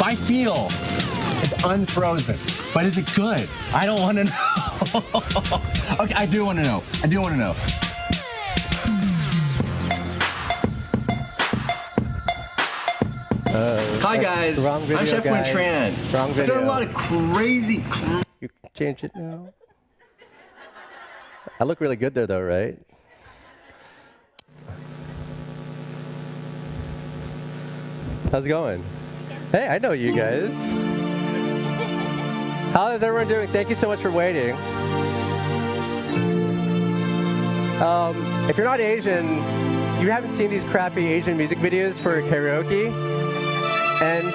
I feel it's unfrozen, but is it good? I don't want to know. Okay, I do want to know. I do want to know. Hi guys, wrong video, I'm Chef Nguyen guys. Tran. Wrong video. I've done a lot of crazy. You can change it now. I look really good there, though, right? How's it going? Hey, I know you guys. How is everyone doing? Thank you so much for waiting. If you're not Asian, you haven't seen these crappy Asian music videos for karaoke. And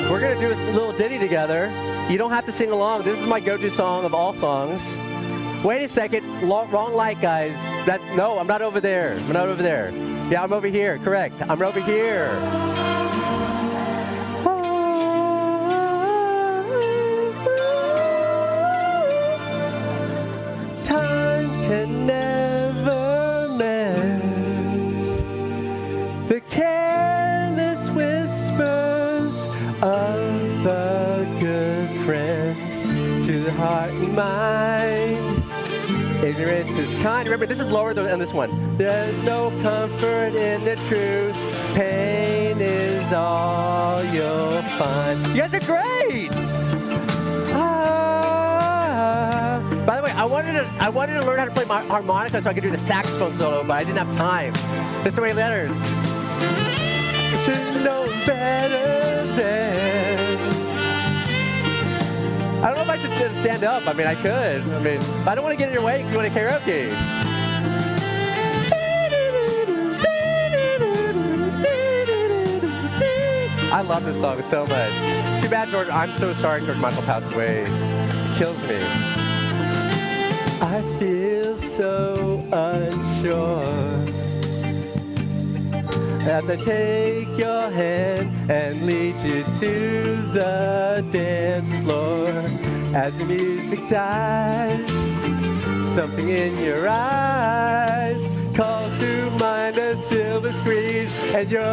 we're going to do a little ditty together. You don't have to sing along. This is my go-to song of all songs. Wait a second. Wrong light, guys. No, I'm not over there. I'm not over there. Yeah, I'm over here. Correct. I'm over here. Time can never mend the careless whispers of a good friend to the heart and mind. Ignorance is kind. Remember, this is lower than this one. There's no comfort in the truth. Pain is all you'll find. You guys are great. By the way, I wanted to learn how to play my harmonica so I could do the saxophone solo, but I didn't have time. That's the way letters. You should know better than. I don't know if I should stand up. I mean, I could. I mean, I don't want to get in your way. You want to karaoke? I love this song so much. Too bad, George. I'm so sorry George Michael passed away. It kills me. I feel so unsure as I take your hand and lead you to the dance floor. As the music dies, something in your eyes calls to mind a silver screen and your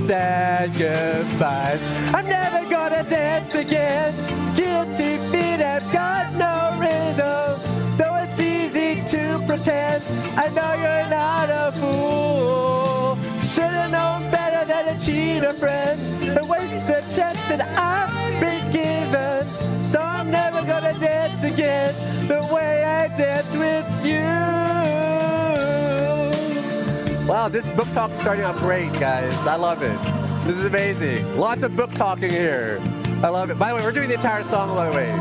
sad goodbyes. I'm never gonna dance again. Guilty feet have got no rhythm. Though it's easy to pretend, I know you're not a fool. Should've known better than to cheat a friend and waste the chance that I've been given. So I'm never gonna dance again the way I danced with you. Wow, this book talk is starting out great, guys. I love it. This is amazing. Lots of book talking here. I love it. By the way, we're doing the entire song, by the way.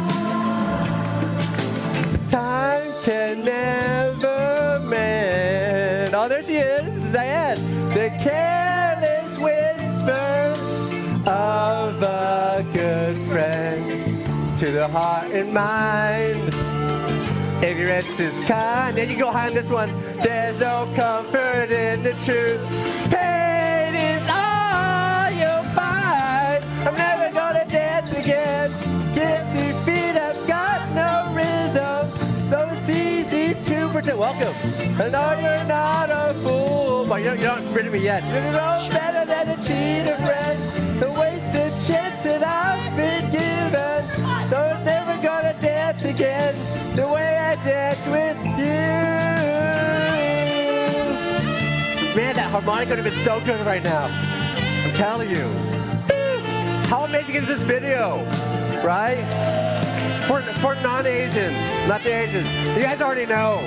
Time can never mend. Oh, there she is. This is Diane. The careless whispers of a good friend to the heart and mind. Ignorance is kind. Then you go high on this one. There's no comfort in the truth. Pain is all you'll find. I'm never gonna dance again. Guilty feet have got no rhythm. So it's easy to pretend. Welcome. I know you're not a fool, but you're not rid of me yet. You're no better than a cheater friend. The wasted chance that I've been given. So I'm never gonna dance again the way I danced with you. Man, that harmonica would have been so good right now. I'm telling you. How amazing is this video, right? For non-Asians, not the Asians. You guys already know.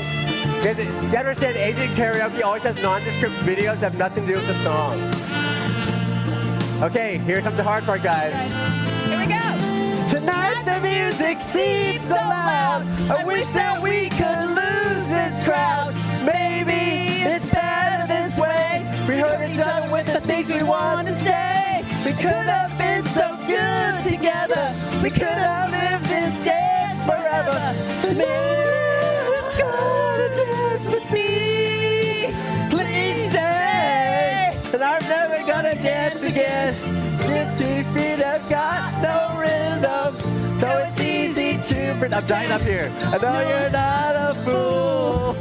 You understand Asian karaoke always has nondescript videos that have nothing to do with the song. Okay, here comes the hard part, guys. Here we go. Tonight the music seems so loud. I wish that we could lose this crowd. Maybe it's better this way. We hurt each other with the things we want to say. We could have been so good together. We could have lived this dance forever. Never's gonna dance with me. Please stay. And I'm never gonna dance again. Guilty feet have got no rhythm. Though it's easy to pretend. I'm dying up here. I know you're not a fool.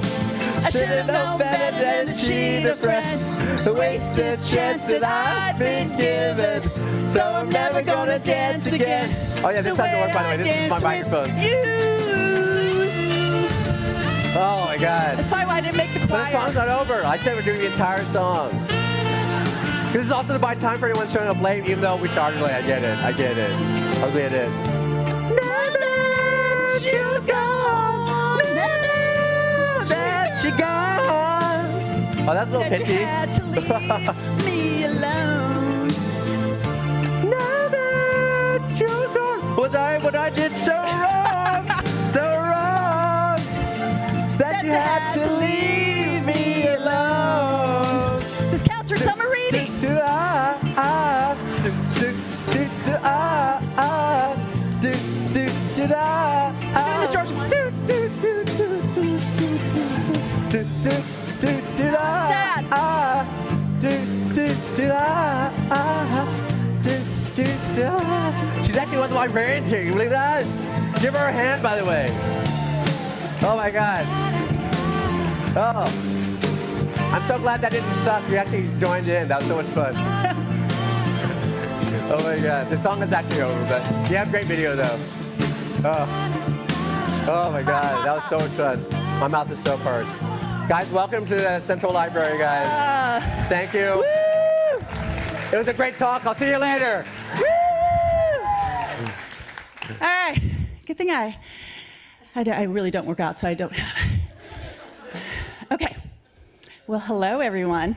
I should've known better than to cheat a friend. Waste the chance that I've been given. So I'm never gonna dance again. Oh yeah, this doesn't work, by the way. This is my microphone. Oh my God. That's probably why I didn't make the choir. But the song's not over. I said we're doing the entire song. This is also the by time for anyone showing up late, even though we started late. I get it. I get it. I'll get it. Never let you go. Never let you go. Oh, that's a little pitchy. You had to leave me alone. Never let you go. Was I what I did so wrong? So wrong. That you had to leave me alone. This counts for summer reading. Doing the Georgia one. Sad. She's actually one of the librarians here. You believe that? Give her a hand, by the way. Oh my God. Oh. I'm so glad that didn't suck. You actually joined in. That was so much fun. Oh my God. The song is actually over, but you have great video though. Oh my God. That was so much fun. My mouth is so parched. Guys, welcome to the Central Library, guys. Thank you. Woo! It was a great talk. I'll see you later. Woo! All right. Good thing I really don't work out, so I don't have. Okay. Well, hello, everyone.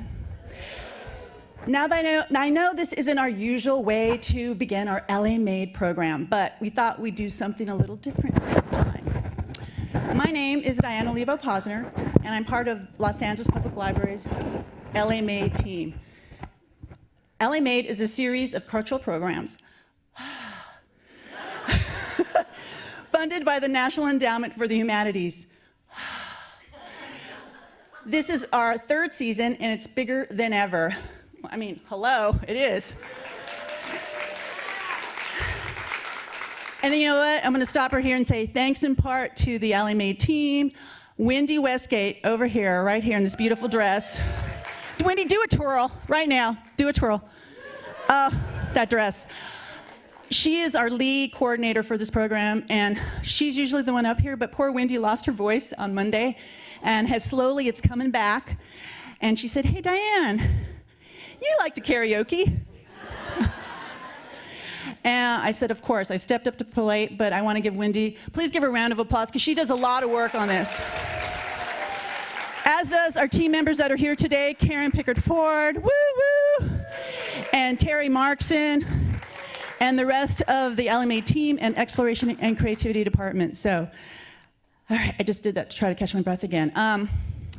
Now that I know this isn't our usual way to begin our LA Made program, but we thought we'd do something a little different this time. My name is Diana Levo-Posner, and I'm part of Los Angeles Public Library's LA Made team. LA Made is a series of cultural programs funded by the National Endowment for the Humanities. This is our third season, and it's bigger than ever. I mean, hello, it is. And then you know what? I'm going to stop right here and say thanks in part to the LA Made team. Wendy Westgate over here, right here in this beautiful dress. Wendy, do a twirl right now. Do a twirl. That dress. She is our lead coordinator for this program, and she's usually the one up here, but poor Wendy lost her voice on Monday, and it's coming back. And she said, hey, Diane, you like to karaoke? And I said, of course. I stepped up to plate, but I want to give Wendy, please give her a round of applause, because she does a lot of work on this. As does our team members that are here today, Karen Pickard-Ford, woo-woo, and Terry Markson, and the rest of the LMA team and Exploration and Creativity Department. So, all right, I just did that to try to catch my breath again.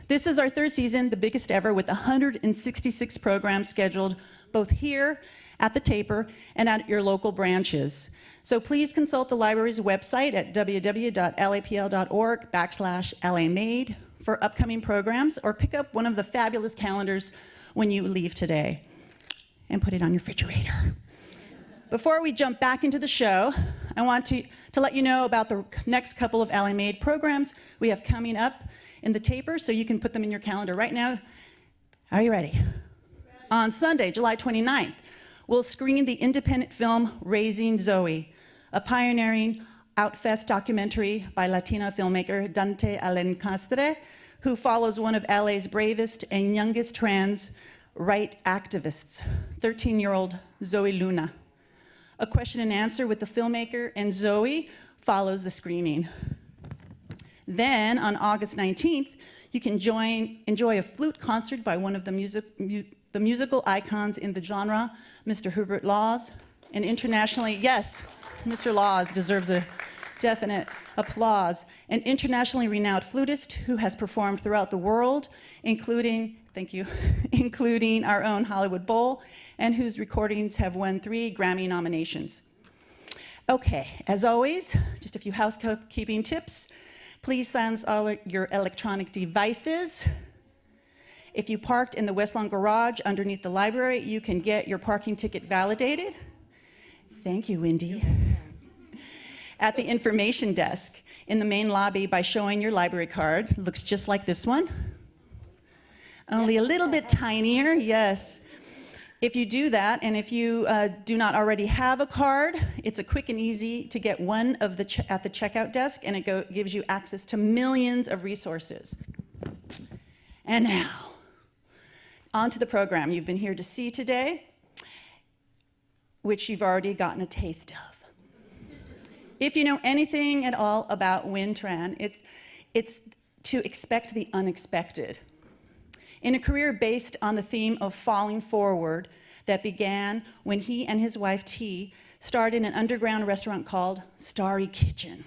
This is our third season, the biggest ever, with 166 programs scheduled both here at the Taper and at your local branches. So please consult the library's website at www.lapl.org/LAMade for upcoming programs, or pick up one of the fabulous calendars when you leave today and put it on your refrigerator. Before we jump back into the show, I want to let you know about the next couple of LA Made programs we have coming up in the Taper, so you can put them in your calendar right now. Are you ready? On Sunday, July 29th, we'll screen the independent film Raising Zoe, a pioneering Outfest documentary by Latino filmmaker Dante Alencastre, who follows one of LA's bravest and youngest trans right activists, 13-year-old Zoe Luna. A question and answer with the filmmaker and Zoe follows the screening. Then, on August 19th, you can enjoy a flute concert by one of the musical icons in the genre, Mr. Herbert Laws, and internationally, yes, Mr. Laws deserves a definite applause, an internationally renowned flutist who has performed throughout the world, including, thank you, including our own Hollywood Bowl, and whose recordings have won 3 Grammy nominations. Okay, as always, just a few housekeeping tips. Please silence all your electronic devices. If you parked in the West Lawn Garage underneath the library, you can get your parking ticket validated. Thank you, Wendy. At the information desk in the main lobby by showing your library card. It looks just like this one. Only a little bit tinier, yes. If you do that, and if you do not already have a card, it's a quick and easy to get one of the at the checkout desk, and it gives you access to millions of resources. And now, on to the program you've been here to see today, which you've already gotten a taste of. If you know anything at all about Nguyen Tran, it's to expect the unexpected. In a career based on the theme of falling forward that began when he and his wife T started an underground restaurant called Starry Kitchen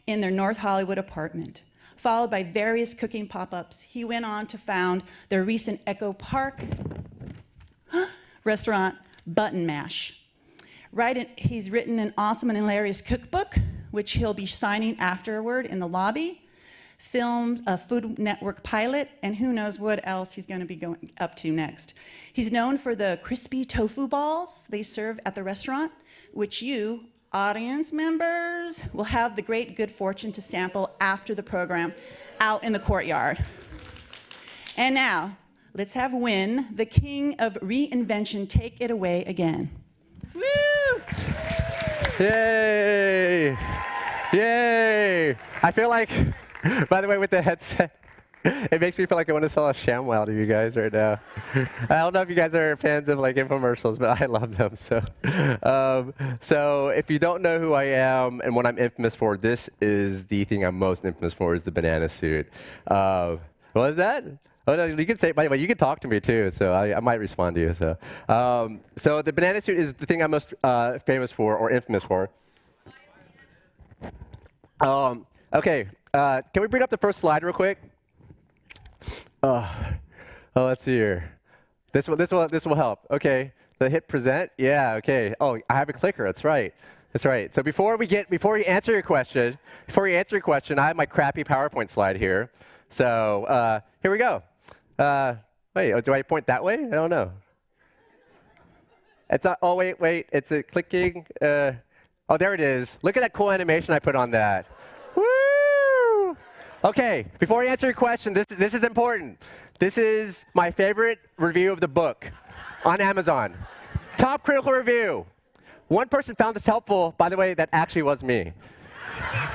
in their North Hollywood apartment. Followed by various cooking pop-ups, he went on to found their recent Echo Park restaurant, Button Mash. He's written an awesome and hilarious cookbook, which he'll be signing afterward in the lobby, filmed a Food Network pilot, and who knows what else he's going to be going up to next. He's known for the Crispy Tofu Balls they serve at the restaurant, which you, audience members, will have the great good fortune to sample after the program out in the courtyard. And now, let's have Nguyen, the king of reinvention, take it away again. Woo! Yay! Yay! I feel like, by the way, with the headset, it makes me feel like I want to sell a ShamWow to you guys right now. I don't know if you guys are fans of like infomercials, but I love them. So if you don't know who I am and what I'm infamous for, this is the thing I'm most infamous for, is the banana suit. What is that? Oh, no, you can say, by the way, you can talk to me too, so I might respond to you. So the banana suit is the thing I'm most famous for, or infamous for. Okay, can we bring up the first slide real quick? Oh, let's see here. This will help. Okay, hit present. Yeah. Okay. Oh, I have a clicker. That's right. That's right. So before you answer your question, I have my crappy PowerPoint slide here. So here we go. Wait, do I point that way? I don't know. It's not. Oh wait. It's a clicking. Oh, there it is. Look at that cool animation I put on that. Woo! Okay, before I answer your question, this is important. This is my favorite review of the book on Amazon. Top critical review. One person found this helpful. By the way, that actually was me.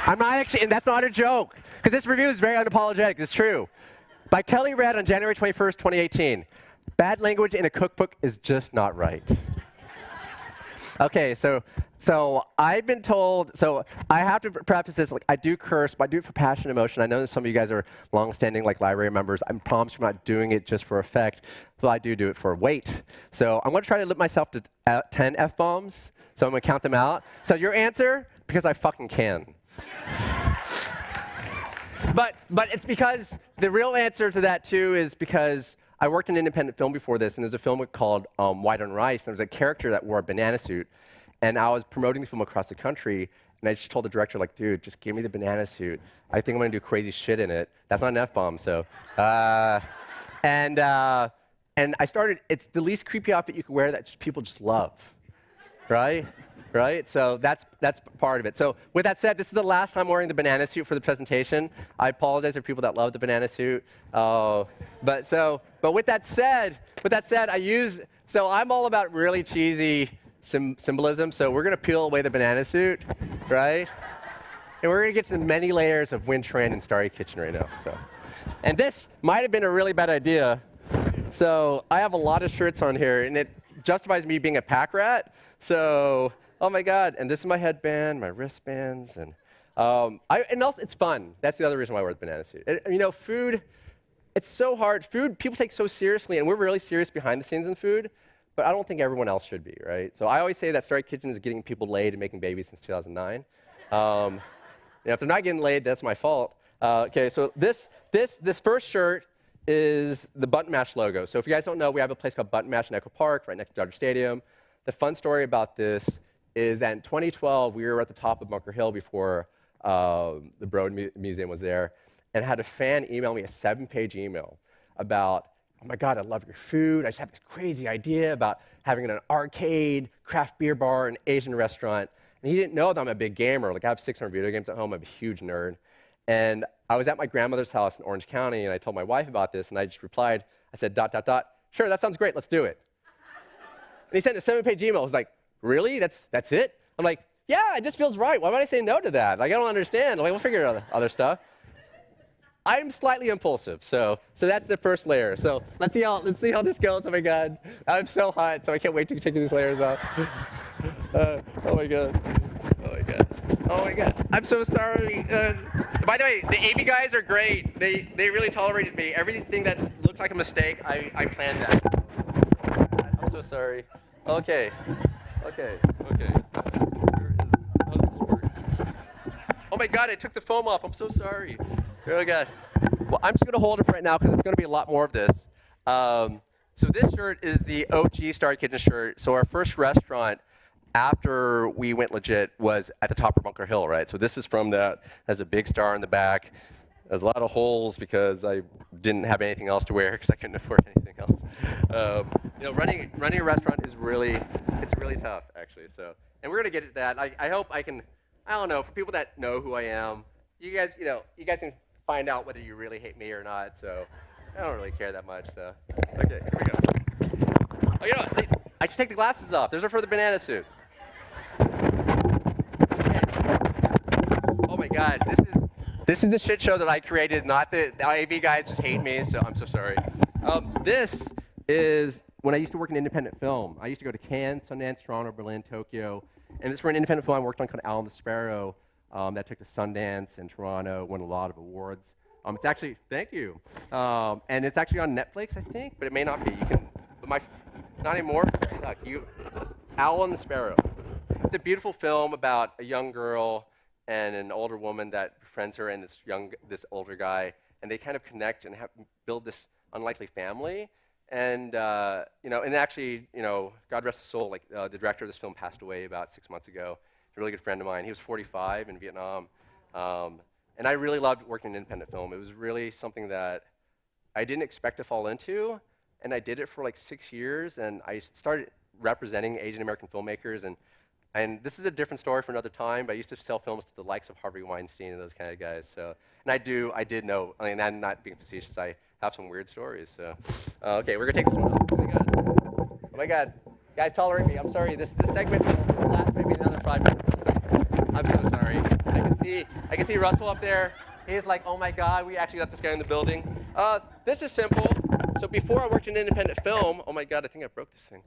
I'm not actually, and that's not a joke, because this review is very unapologetic. It's true. By Kelly Red on January 21st, 2018. Bad language in a cookbook is just not right. Okay, so I've been told, so I have to preface this, like, I do curse, but I do it for passion and emotion. I know that some of you guys are long-standing, like, library members. I promise I'm not doing it just for effect, but I do it for weight. So I'm going to try to limit myself to 10 F-bombs, so I'm going to count them out. So your answer? Because I fucking can. But it's because the real answer to that, too, is because I worked in independent film before this, and there's a film called White on Rice, and there was a character that wore a banana suit, and I was promoting the film across the country, and I just told the director, like, dude, just give me the banana suit. I think I'm going to do crazy shit in it. That's not an F-bomb, so. And I started, it's the least creepy outfit you can wear that people just love, right? Right? So that's part of it. So with that said, this is the last time wearing the banana suit for the presentation. I apologize for people that love the banana suit. But with that said, so I'm all about really cheesy symbolism. So we're going to peel away the banana suit, right? And we're going to get to the many layers of Nguyen Tran and Starry Kitchen right now. So, and this might have been a really bad idea. So I have a lot of shirts on here, and it justifies me being a pack rat. So, oh my God, and this is my headband, my wristbands, and also it's fun. That's the other reason why I wear the banana suit. You know, food, it's so hard. Food, people take so seriously, and we're really serious behind the scenes in food, but I don't think everyone else should be, right? So I always say that Starry Kitchen is getting people laid and making babies since 2009. If they're not getting laid, that's my fault. Okay, so this first shirt is the Button Mash logo. So if you guys don't know, we have a place called Button Mash in Echo Park, right next to Dodger Stadium. The fun story about this is that in 2012, we were at the top of Bunker Hill before the Broad Museum was there, and had a fan email me a 7-page email about, oh my God, I love your food. I just have this crazy idea about having an arcade, craft beer bar, an Asian restaurant. And he didn't know that I'm a big gamer. Like, I have 600 video games at home. I'm a huge nerd. And I was at my grandmother's house in Orange County, and I told my wife about this, and I just replied, I said, ... Sure, that sounds great, let's do it. And he sent a 7-page email. I was like, really? That's it? I'm like, yeah, it just feels right. Why would I say no to that? Like, I don't understand. Like, we'll figure out other stuff. I'm slightly impulsive, so that's the first layer. So let's see how this goes. Oh my God, I'm so hot, so I can't wait to take these layers off. Oh my God, oh my God, oh my God. I'm so sorry. By the way, the AV guys are great. They really tolerated me. Everything that looks like a mistake, I planned that. I'm so sorry. Okay. Oh my God, I took the foam off. I'm so sorry. Oh God. Well, I'm just going to hold it for right now because it's going to be a lot more of this. So this shirt is the OG Starry Kitchen shirt. So our first restaurant after we went legit was at the top of Bunker Hill, right? So this is from that. Has a big star in the back. There's a lot of holes because I didn't have anything else to wear because I couldn't afford anything else. Running a restaurant is really tough, actually. So, and we're going to get at that. I hope I can. I don't know. For people that know who I am, you guys can find out whether you really hate me or not. So I don't really care that much. So okay, here we go. Oh, I should take the glasses off. Those are for the banana suit. Okay. Oh my God, this is the shit show that I created. Not the AV guys just hate me. So I'm so sorry. This is when I used to work in independent film. I used to go to Cannes, Sundance, Toronto, Berlin, Tokyo, and this is for an independent film I worked on called Alan the Sparrow. That took to Sundance and Toronto, won a lot of awards. It's actually, thank you. And it's actually on Netflix, I think, but it may not be. You can, but not anymore. Suck. Alan the Sparrow. It's a beautiful film about a young girl and an older woman that befriends her and this older guy, and they kind of connect and build this unlikely family. And and actually, God rest his soul. Like the director of this film passed away about 6 months ago. A really good friend of mine. He was 45 in Vietnam. And I really loved working in independent film. It was really something that I didn't expect to fall into. And I did it for like 6 years. And I started representing Asian American filmmakers. And this is a different story for another time, but I used to sell films to the likes of Harvey Weinstein and those kind of guys. So, and I did know, I'm not being facetious, I have some weird stories. So, okay, we're gonna take this one off. Oh my God. Oh my God. Guys, tolerate me. I'm sorry. This segment will last maybe another 5 minutes. I'm so sorry. I can see Russell up there. He's like, oh my God, we actually got this guy in the building. This is simple. So before I worked in independent film, oh my God, I think I broke this thing.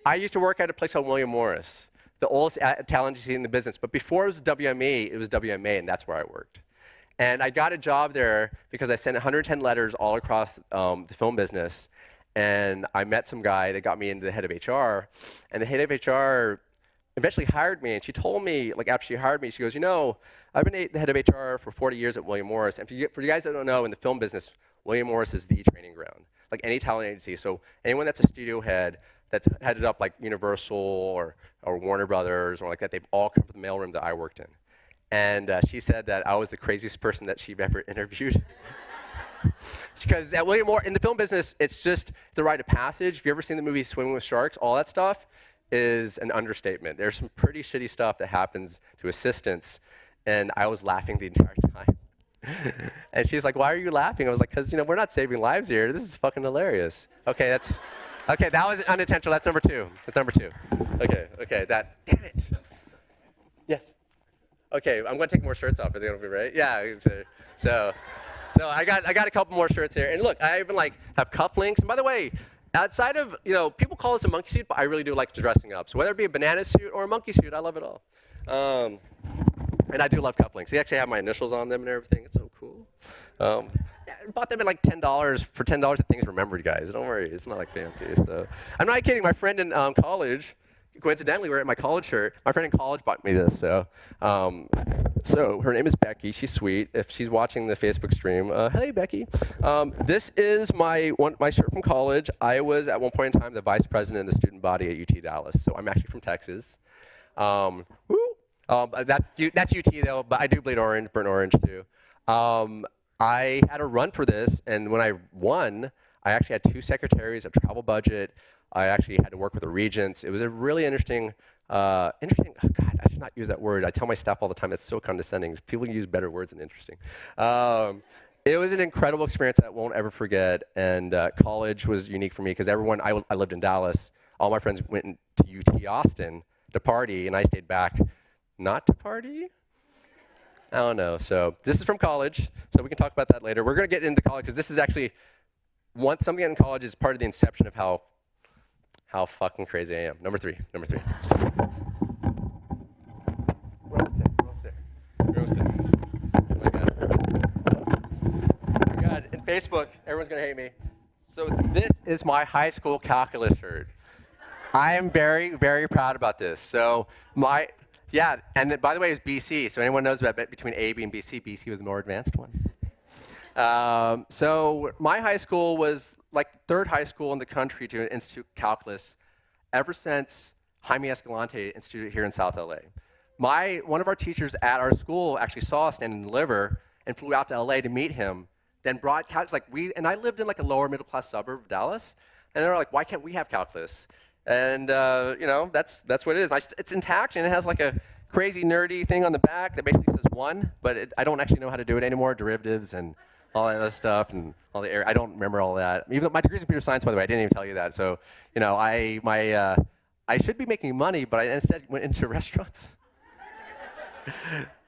I used to work at a place called William Morris, the oldest talent agency in the business. But before it was WME, it was WMA, and that's where I worked. And I got a job there because I sent 110 letters all across the film business. And I met some guy that got me into the head of HR. And the head of HR eventually hired me. And she told me, like after she hired me, she goes, I've been the head of HR for 40 years at William Morris. And for you guys that don't know, in the film business, William Morris is the training ground. Like any talent agency. So anyone that's a studio head, that's headed up like Universal or Warner Brothers or like that, they've all come from the mailroom that I worked in. And she said that I was the craziest person that she'd ever interviewed. Because at William Morris, in the film business, it's just the rite of passage. If you've ever seen the movie Swimming with Sharks, all that stuff is an understatement. There's some pretty shitty stuff that happens to assistants, and I was laughing the entire time. And she's like, why are you laughing? I was like, because we're not saving lives here. This is fucking hilarious. Okay, that was unintentional. That's number two. Okay, damn it. Yes. Okay, I'm going to take more shirts off. Is it going to be right? Yeah. So I got a couple more shirts here. And look, I even have cufflinks. And by the way, outside of, people call this a monkey suit, but I really do like dressing up. So whether it be a banana suit or a monkey suit, I love it all. And I do love cufflinks. They actually have my initials on them and everything. It's so cool. I bought them at like $10. For $10, the thing's remembered, guys. Don't worry, it's not like fancy. So I'm not kidding. My friend in college, coincidentally, we're at my college shirt. My friend in college bought me this. So her name is Becky. She's sweet. If she's watching the Facebook stream, hey Becky. This is my shirt from college. I was at one point in time the vice president of the student body at UT Dallas. So I'm actually from Texas. That's UT though, but I do bleed orange, burnt orange too. I had a run for this, and when I won, I actually had 2 secretaries, a travel budget. I actually had to work with the regents. It was a really interesting, oh God, should not use that word. I tell my staff all the time, it's so condescending. People use better words than interesting. It was an incredible experience that I won't ever forget, and college was unique for me because everyone, I lived in Dallas, all my friends went to UT Austin to party, and I stayed back not to party? I don't know. So this is from college, so we can talk about that later. We're going to get into college because this is actually, something in college is part of the inception of how fucking crazy I am. Number three. We're almost there. Oh my God. And Facebook, everyone's going to hate me. So this is my high school calculus shirt. I am very, very proud about this. So and by the way, it's BC. So anyone knows about between AB and BC? BC was the more advanced one. So my high school was like third high school in the country to institute calculus ever since Jaime Escalante instituted here in South LA. One of our teachers at our school actually saw us stand and deliver and flew out to LA to meet him, then brought calculus. And I lived in like a lower middle class suburb of Dallas, and they were like, why can't we have calculus? And that's what it is. It's intact, and it has like a crazy nerdy thing on the back that basically says 1, but I don't actually know how to do it anymore, derivatives and all that other stuff, and all the I don't remember all that. Even though my degree's in computer science, by the way, I didn't even tell you that. So, I should be making money, but I instead went into restaurants.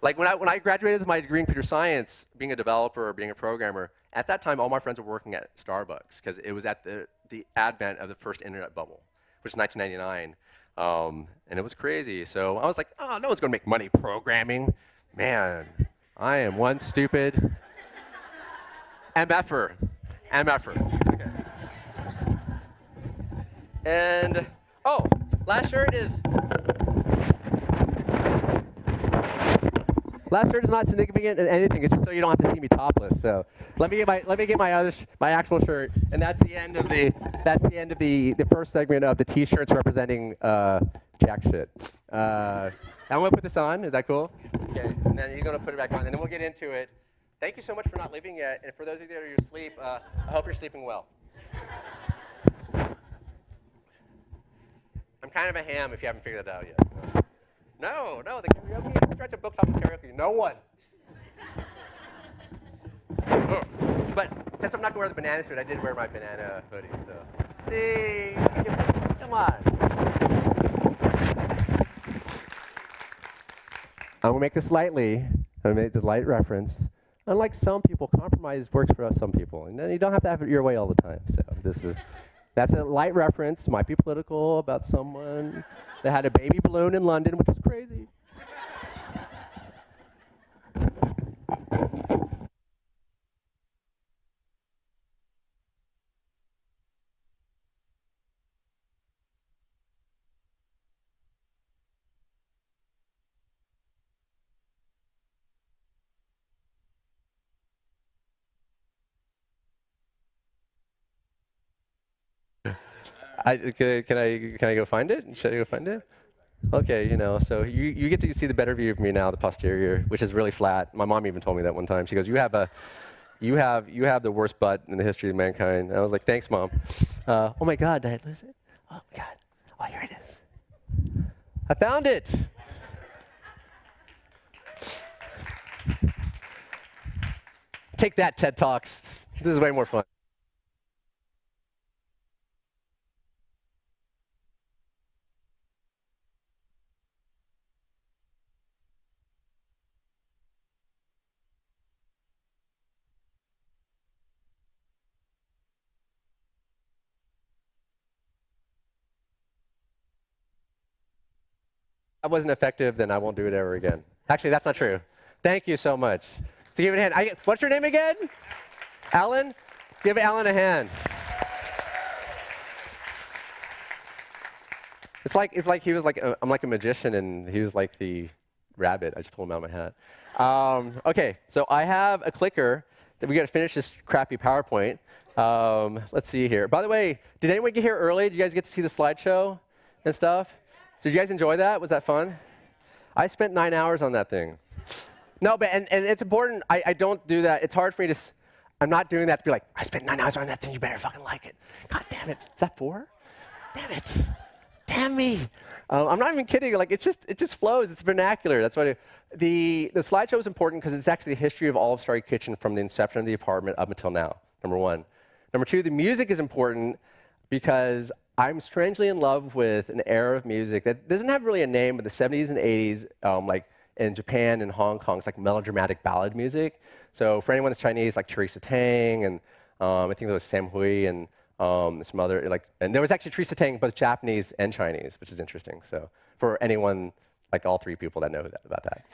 Like when I graduated with my degree in computer science, being a developer or being a programmer, at that time all my friends were working at Starbucks because it was at the advent of the first internet bubble, which was 1999, and it was crazy. So I was like, oh, no one's going to make money programming. Man, I am one stupid MFer. Okay. And, last shirt is not significant in anything. It's just so you don't have to see me topless. So let me get my actual shirt, and that's the end of the first segment of the T-shirts representing jack shit. I'm gonna put this on. Is that cool? Okay. And then you're gonna put it back on, and then we'll get into it. Thank you so much for not leaving yet, and for those of you that are asleep, I hope you're sleeping well. I'm kind of a ham if you haven't figured that out yet. So. No, the karaoke starts a book talking karaoke. No one. But since I'm not gonna wear the banana suit, I did wear my banana hoodie. So, see, come on. I'm gonna make this lightly. I'm gonna make this light reference. Unlike some people, compromise works for some people, and then you don't have to have it your way all the time. So that's a light reference. Might be political about someone that had a baby balloon in London, which was crazy. Can I go find it? Should I go find it? Okay, so you get to see the better view of me now, the posterior, which is really flat. My mom even told me that one time. She goes, you have the worst butt in the history of mankind. And I was like, thanks, Mom. Oh my God, did I lose it? Oh my God. Oh, here it is. I found it. Take that, TED Talks. This is way more fun. That wasn't effective, then I won't do it ever again. Actually, that's not true. Thank you so much. So give it a hand. What's your name again? Alan? Give Alan a hand. It's like he was like I'm like a magician, and he was like the rabbit. I just pulled him out of my hat. Okay, so I have a clicker that we got to finish this crappy PowerPoint. Let's see here. By the way, did anyone get here early? Did you guys get to see the slideshow and stuff? So did you guys enjoy that? Was that fun? I spent 9 hours on that thing. No, but and it's important. I don't do that. It's hard for me to. I'm not doing that to be like, I spent 9 hours on that thing. You better fucking like it. God damn it. Is that 4? Damn it. Damn me. I'm not even kidding. Like it just flows. It's vernacular. That's why the slideshow is important because it's actually the history of all of Starry Kitchen from the inception of the apartment up until now. Number one. Number two, the music is important because I'm strangely in love with an era of music that doesn't have really a name, but the 70s and 80s, like in Japan and Hong Kong, it's like melodramatic ballad music. So for anyone that's Chinese, like Teresa Tang, and I think there was Sam Hui, and some other, and there was actually Teresa Tang, both Japanese and Chinese, which is interesting. So for anyone, like all three people that know about that.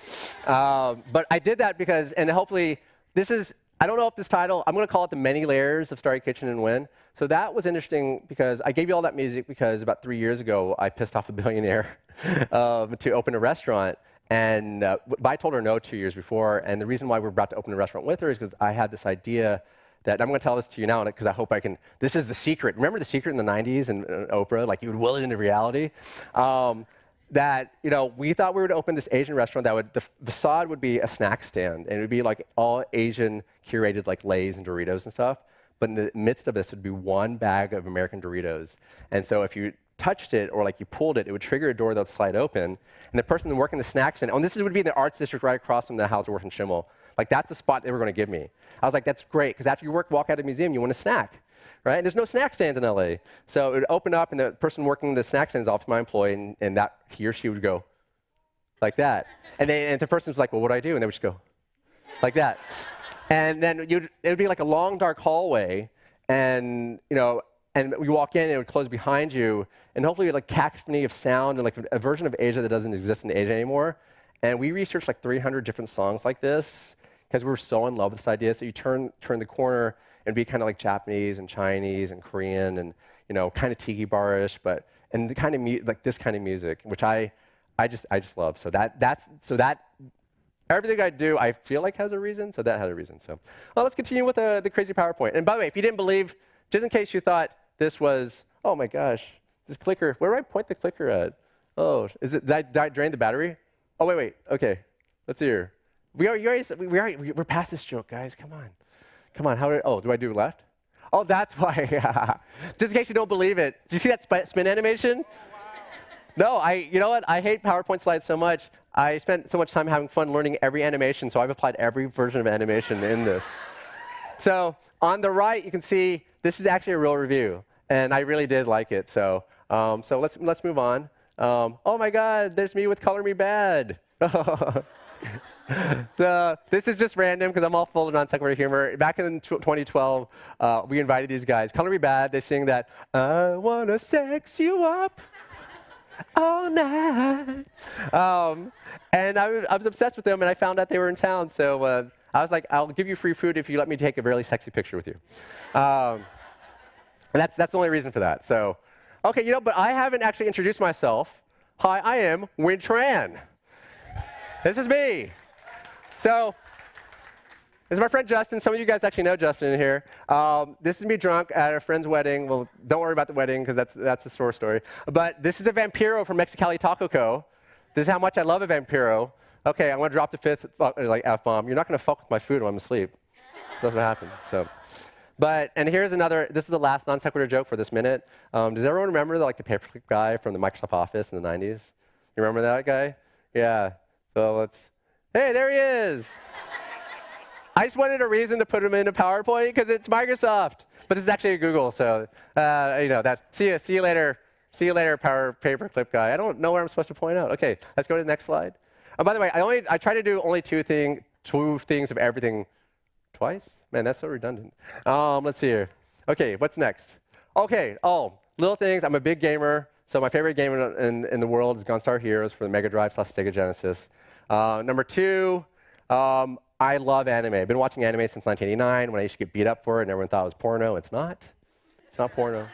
But I did that because, and hopefully, this is, I don't know if this title, I'm going to call it The Many Layers of Starry Kitchen and Nguyen. So that was interesting because I gave you all that music because about 3 years ago, I pissed off a billionaire to open a restaurant. And but I told her no 2 years before. And the reason why we're about to open a restaurant with her is because I had this idea that I'm going to tell this to you now because I hope I can. This is The Secret. Remember The Secret in the 90s and Oprah? Like you would will it into reality. That we thought we would open this Asian restaurant that would the facade would be a snack stand and it would be like all Asian curated like Lay's and Doritos and stuff. But in the midst of this would be one bag of American Doritos. And so if you touched it or like you pulled it, it would trigger a door that would slide open. And the person working the snack stand, and this would be in the arts district right across from the Hauser Wirth and Schimmel. Like that's the spot they were going to give me. I was like, that's great, because after you walk out of the museum, you want a snack, right? And there's no snack stands in LA. So it would open up, and the person working the snack stands off my employee, and that he or she would go like that. And the person was like, well, what do I do? And they would just go like that. And then it would be like a long, dark hallway, and and you walk in, and it would close behind you, and hopefully like cacophony of sound and like a version of Asia that doesn't exist in Asia anymore. And we researched like 300 different songs like this because we were so in love with this idea. So you turn the corner and be kind of like Japanese and Chinese and Korean and kind of tiki bar-ish, but and the kind of like this kind of music, which I just love. So that everything I do, I feel like has a reason. So that had a reason. So well, let's continue with the crazy PowerPoint. And by the way, if you didn't believe, just in case you thought this was, oh my gosh, this clicker. Where do I point the clicker at? Oh, did I drain the battery? Oh, wait, okay. Let's hear. We're past this joke, guys. Come on. Do I do left? Oh, that's why. Just in case you don't believe it. Do you see that spin animation? No, you know what? I hate PowerPoint slides so much. I spent so much time having fun learning every animation, so I've applied every version of animation in this. So on the right, you can see this is actually a real review, and I really did like it. So let's move on. Oh my God, there's me with Color Me Bad. So this is just random because I'm all full of non-sequitur humor. Back in 2012, we invited these guys. Color Me Bad, they sing that, I wanna sex you up all night. And I was obsessed with them, and I found out they were in town. So I was like, I'll give you free food if you let me take a really sexy picture with you. And that's the only reason for that. So. Okay, but I haven't actually introduced myself. Hi, I am Nguyen Tran. This is me. So, this is my friend Justin. Some of you guys actually know Justin here. This is me drunk at a friend's wedding. Well, don't worry about the wedding because that's a sore story. But this is a Vampiro from Mexicali Taco Co. This is how much I love a Vampiro. Okay, I'm going to drop the fifth F-bomb. You're not going to fuck with my food when I'm asleep. That's what happens. So. And here's another, this is the last non sequitur joke for this minute. Does everyone remember the paperclip guy from the Microsoft Office in the 90s? You remember that guy? Yeah. So hey, there he is. I just wanted a reason to put him in a PowerPoint because it's Microsoft. But this is actually a Google, so, see you later. See you later, paperclip guy. I don't know where I'm supposed to point out. Okay, let's go to the next slide. By the way, I try to do only two things of everything twice? Man, that's so redundant. Let's see here. Okay, what's next? Okay, little things. I'm a big gamer. So my favorite game in the world is Gunstar Heroes for the Mega Drive / Sega Genesis. Number two, I love anime. I've been watching anime since 1989 when I used to get beat up for it and everyone thought it was porno. It's not. It's not porno.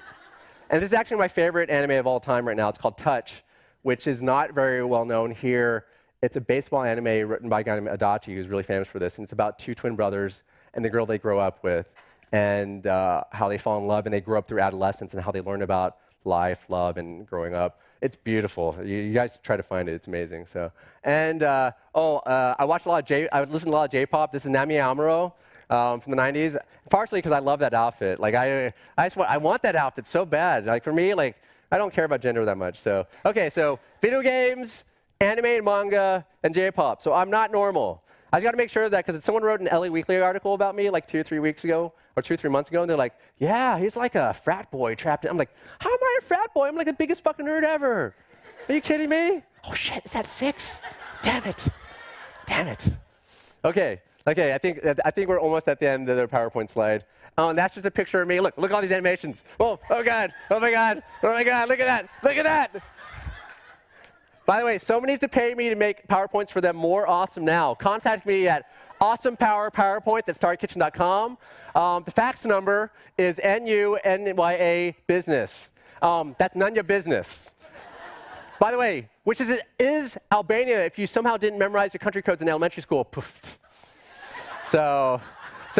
And this is actually my favorite anime of all time right now. It's called Touch, which is not very well known here. It's a baseball anime written by a guy named Adachi, who's really famous for this. And it's about two twin brothers and the girl they grow up with, and how they fall in love, and they grow up through adolescence, and how they learn about life, love, and growing up. It's beautiful. You guys try to find it. It's amazing. So, and I watched a lot of I would listen to a lot of J-pop. This is Nami Amuro from the 90s, partially because I love that outfit. Like I want that outfit so bad. Like for me, like I don't care about gender that much. So, okay, so video games, anime and manga, and J-pop. So I'm not normal. I just got to make sure of that because someone wrote an LA Weekly article about me like 2 or 3 weeks ago, or 2 or 3 months ago, and they're like, yeah, he's like a frat boy trapped in. I'm like, how am I a frat boy? I'm like the biggest fucking nerd ever. Are you kidding me? Oh shit, is that 6? Damn it. Damn it. Okay, I think we're almost at the end of the PowerPoint slide. Oh, and that's just a picture of me. Look at all these animations. Oh God, oh my God, oh my God, look at that. By the way, someone needs to pay me to make PowerPoints for them more awesome now. Contact me at awesomepowerpowerpoints@starrykitchen.com. The fax number is NUNYA business. That's Nunya business. By the way, which is Albania if you somehow didn't memorize your country codes in elementary school. Poofed. So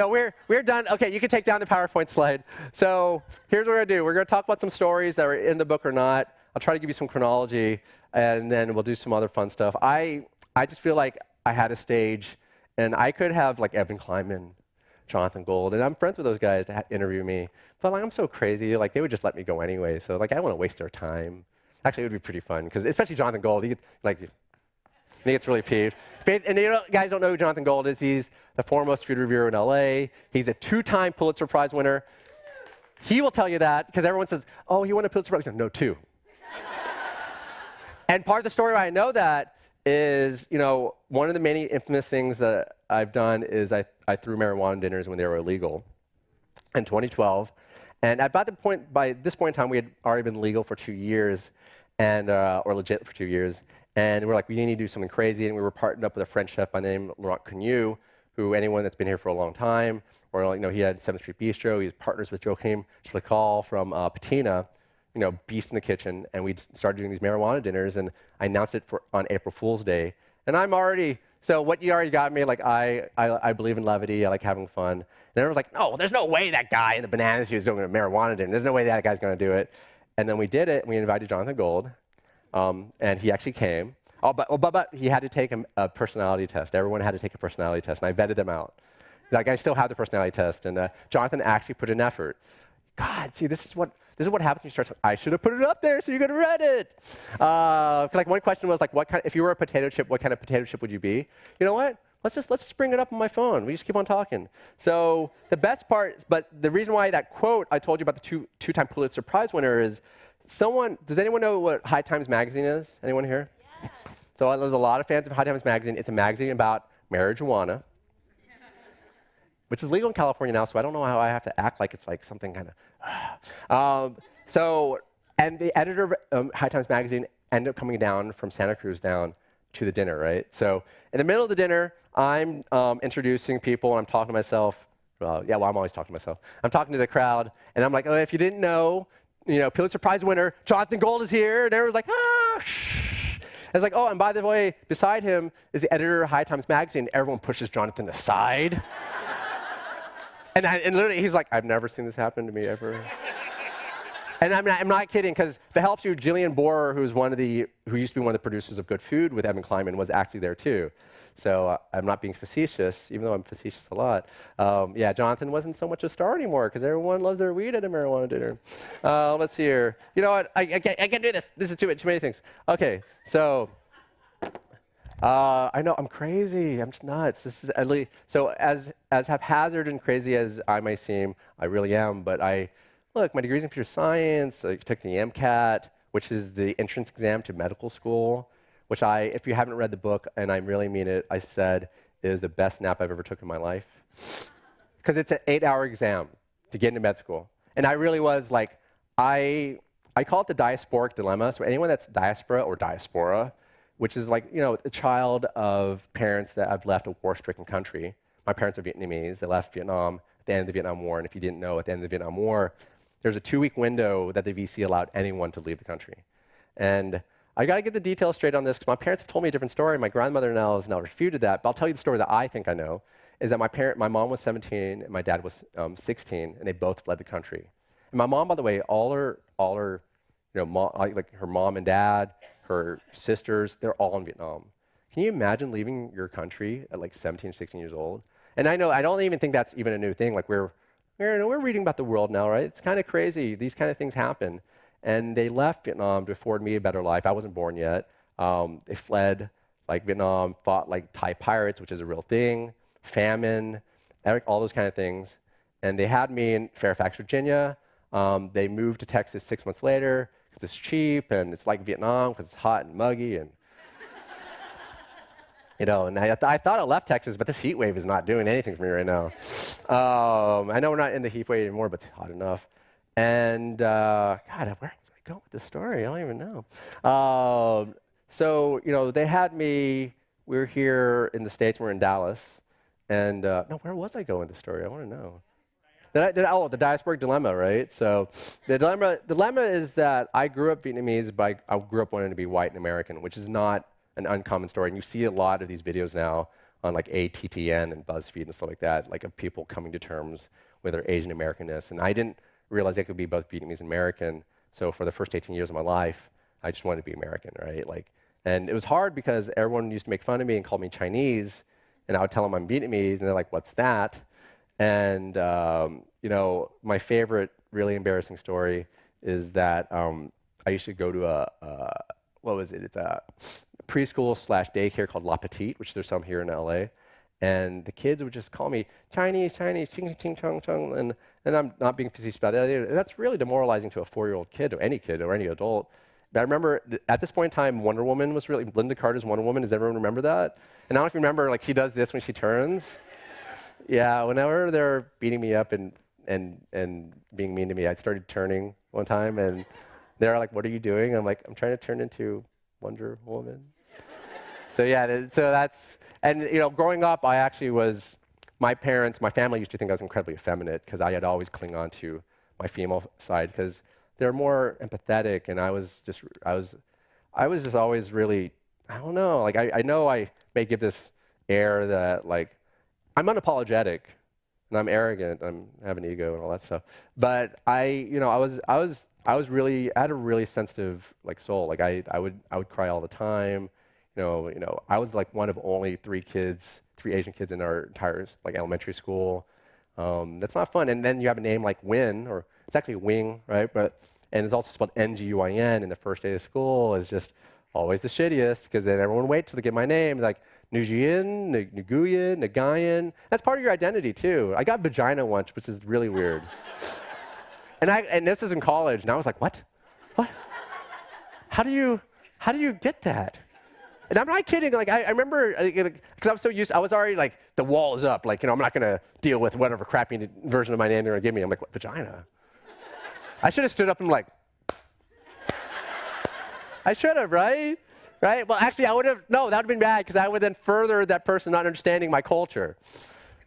we're done. Okay, you can take down the PowerPoint slide. So here's what we're going to do. We're going to talk about some stories that are in the book or not. I'll try to give you some chronology, and then we'll do some other fun stuff. I just feel like I had a stage, and I could have like Evan Kleinman, Jonathan Gold, and I'm friends with those guys to interview me. But like I'm so crazy, like they would just let me go anyway. So like I don't want to waste their time. Actually, it would be pretty fun because especially Jonathan Gold, he gets really peeved. And guys don't know who Jonathan Gold is. He's the foremost food reviewer in LA. He's a 2-time Pulitzer Prize winner. He will tell you that because everyone says, "Oh, he won a Pulitzer Prize." No, 2. And part of the story why I know that is, one of the many infamous things that I've done is I threw marijuana dinners when they were illegal in 2012. And by this point in time, we had already been legal for 2 years, or legit for 2 years. And we're like, we need to do something crazy. And we were partnered up with a French chef by the name of Laurent Cognu, who anyone that's been here for a long time, or he had 7th Street Bistro. He's partners with Joachim Schlickal from Patina, beast in the kitchen. And we started doing these marijuana dinners. And I announced it on April Fool's Day. And so what you already got me, like I believe in levity. I like having fun. And everyone's like, no, there's no way that guy in the banana suit is doing a marijuana dinner. There's no way that guy's going to do it. And then we did it, and we invited Jonathan Gold, and he actually came. But he had to take a personality test. Everyone had to take a personality test, and I vetted them out. Like I still have the personality test, and Jonathan actually put in effort. God, see, this is what happens when you start. I should have put it up there so you could have read it. Like one question was like, if you were a potato chip, what kind of potato chip would you be? You know what? Let's just bring it up on my phone. We just keep on talking. So the best part, but the reason why that quote I told you about the two-time Pulitzer Prize winner is does anyone know what High Times Magazine is? Anyone here? Yes. So there's a lot of fans of High Times Magazine. It's a magazine about marijuana, which is legal in California now, so I don't know how I have to act like it's like something kind of. And the editor of High Times Magazine ended up coming down from Santa Cruz down to the dinner, right? So in the middle of the dinner, I'm introducing people, and I'm talking to myself. I'm always talking to myself. I'm talking to the crowd, and I'm like, oh, if you didn't know, Pulitzer Prize winner Jonathan Gold is here, and everyone's like, ah, shh. And it's like, oh, and by the way, beside him is the editor of High Times Magazine. Everyone pushes Jonathan aside. and literally, he's like, I've never seen this happen to me ever. And I'm not kidding, because if it helps you, Jillian Borer, who used to be one of the producers of Good Food with Evan Kleinman, was actually there too. So I'm not being facetious, even though I'm facetious a lot. Yeah, Jonathan wasn't so much a star anymore, because everyone loves their weed at a marijuana dinner. Let's see here. You know what? I can't do this. This is too many things. Okay, so I know I'm crazy. I'm just nuts. This is so as haphazard and crazy as I may seem, I really am. But look, my degree's in computer science. I took the MCAT, which is the entrance exam to medical school, which if you haven't read the book, and I really mean it, I said is the best nap I've ever took in my life. Because it's an 8-hour exam to get into med school. And I really was like, I call it the diasporic dilemma. So anyone that's diaspora or diaspora, which is like, a child of parents that have left a war-stricken country. My parents are Vietnamese. They left Vietnam at the end of the Vietnam War. And if you didn't know, at the end of the Vietnam War, there's a 2-week window that the VC allowed anyone to leave the country. And I got to get the details straight on this, because my parents have told me a different story. My grandmother now has refuted that. But I'll tell you the story that I think I know, is that my mom was 17 and my dad was 16, and they both fled the country. And my mom, by the way, all her like her mom and dad, her sisters, they're all in Vietnam. Can you imagine leaving your country at like 17, 16 years old? And I don't even think that's even a new thing. Like we're reading about the world now, right? It's kind of crazy. These kind of things happen. and they left Vietnam to afford me a better life. I wasn't born yet. They fled like Vietnam, fought like Thai pirates, which is a real thing, famine, all those kind of things. And they had me in Fairfax, Virginia. They moved to Texas 6 months later because it's cheap and it's like Vietnam because it's hot and muggy and and I thought I left Texas, but this heat wave is not doing anything for me right now. I know we're not in the heat wave anymore, but it's hot enough. And God, where was I going with this story? I don't even know. So they had me. We were here in the States. We're in Dallas. And no, where was I going with this story? I want to know. The diasporic dilemma, right? So the dilemma is that I grew up Vietnamese, but I grew up wanting to be white and American, which is not an uncommon story. And you see a lot of these videos now on like ATTN and BuzzFeed and stuff like that, like of people coming to terms with their Asian Americanness. And I didn't realize I could be both Vietnamese and American. So for the first 18 years of my life, I just wanted to be American, right? And it was hard because everyone used to make fun of me and call me Chinese, and I would tell them I'm Vietnamese, and they're like, "What's that?" And my favorite, really embarrassing story is that I used to go to it's a preschool/daycare called La Petite, which there's some here in LA. And the kids would just call me Chinese, ching, ching, chong, chong. And I'm not being facetious about that. And that's really demoralizing to a 4-year-old kid or any adult. But I remember at this point in time, Wonder Woman was really, Linda Carter's Wonder Woman. Does everyone remember that? And I don't know if you remember, like she does this when she turns. Yeah, whenever they're beating me up and being mean to me, I started turning one time and they're like, "What are you doing?" I'm like, "I'm trying to turn into Wonder Woman." So yeah, so that's, and growing up, I actually was, my family used to think I was incredibly effeminate because I had always cling on to my female side because they're more empathetic, and I was just always really, I don't know, like I know I may give this air that like I'm unapologetic and I'm arrogant, I have an ego and all that stuff, but I had a really sensitive like soul. Like I would cry all the time. I was like one of only 3 Asian kids in our entire like elementary school. That's not fun. And then you have a name like Nguyen, or it's actually Wing, right? And it's also spelled Nguyen. And the first day of school is just always the shittiest because then everyone waits to get my name. Like Nguyen, Nguyen, Nguyen. That's part of your identity too. I got vagina once, which is really weird. And this is in college, and I was like, what? How do you get that? And I'm not kidding. Like I remember, because I was so used, I was already like, the wall is up. Like I'm not gonna deal with whatever crappy version of my name they're gonna give me. I'm like, what, vagina? I should have stood up and like, I should have, right? Right? Well, actually, that would have been bad because I would then further that person not understanding my culture.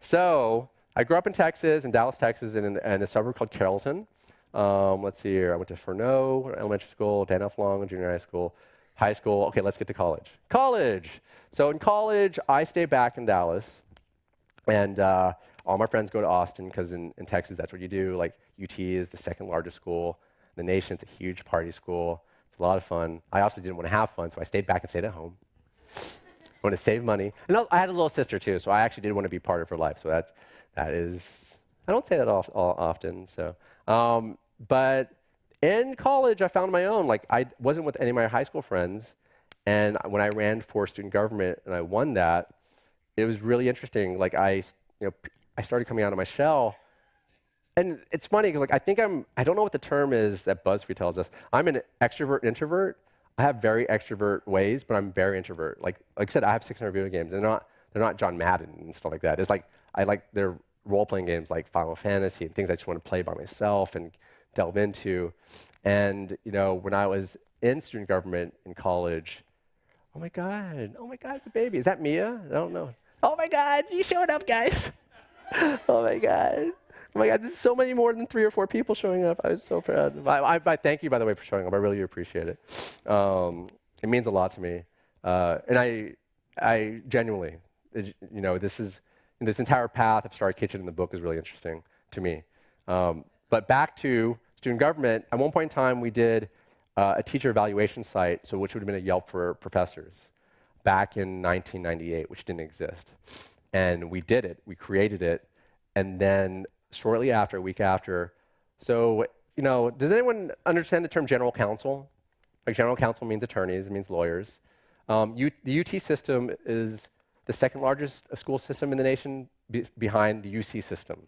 So I grew up in Texas, in Dallas, Texas, in a suburb called Carrollton. Let's see here. I went to Furneaux Elementary School, Dan F. Long Junior High School. Okay, let's get to college. So in college, I stay back in Dallas, and all my friends go to Austin because in Texas, that's what you do. Like UT is the 2nd largest school in the nation. It's a huge party school. It's a lot of fun. I also didn't want to have fun, so I stayed back and stayed at home. I want to save money. And I had a little sister too, so I actually did want to be part of her life. So that is, I don't say that often. So, but in college, I found my own. Like I wasn't with any of my high school friends, and when I ran for student government and I won that, it was really interesting. Like I started coming out of my shell, and it's funny because like I don't know what the term is that BuzzFeed tells us. I'm an extrovert introvert. I have very extrovert ways, but I'm very introvert. Like I said, I have 600 video games. They're not John Madden and stuff like that. It's like I like their role-playing games like Final Fantasy and things I just want to play by myself and delve into. And when I was in student government in college, oh my God, it's a baby. Is that Mia? I don't know. Oh my God, you showed up, guys. Oh my God, there's so many more than 3 or 4 people showing up. I'm so proud. I thank you, by the way, for showing up. I really appreciate it. It means a lot to me. And I genuinely, this entire path of Starry Kitchen in the book is really interesting to me. But back to student government, at one point in time, we did a teacher evaluation site, which would have been a Yelp for professors, back in 1998, which didn't exist. And we did it, we created it, and then shortly after, a week after, so does anyone understand the term general counsel? Like general counsel means attorneys, it means lawyers. The UT system is the second largest school system in the nation behind the UC system.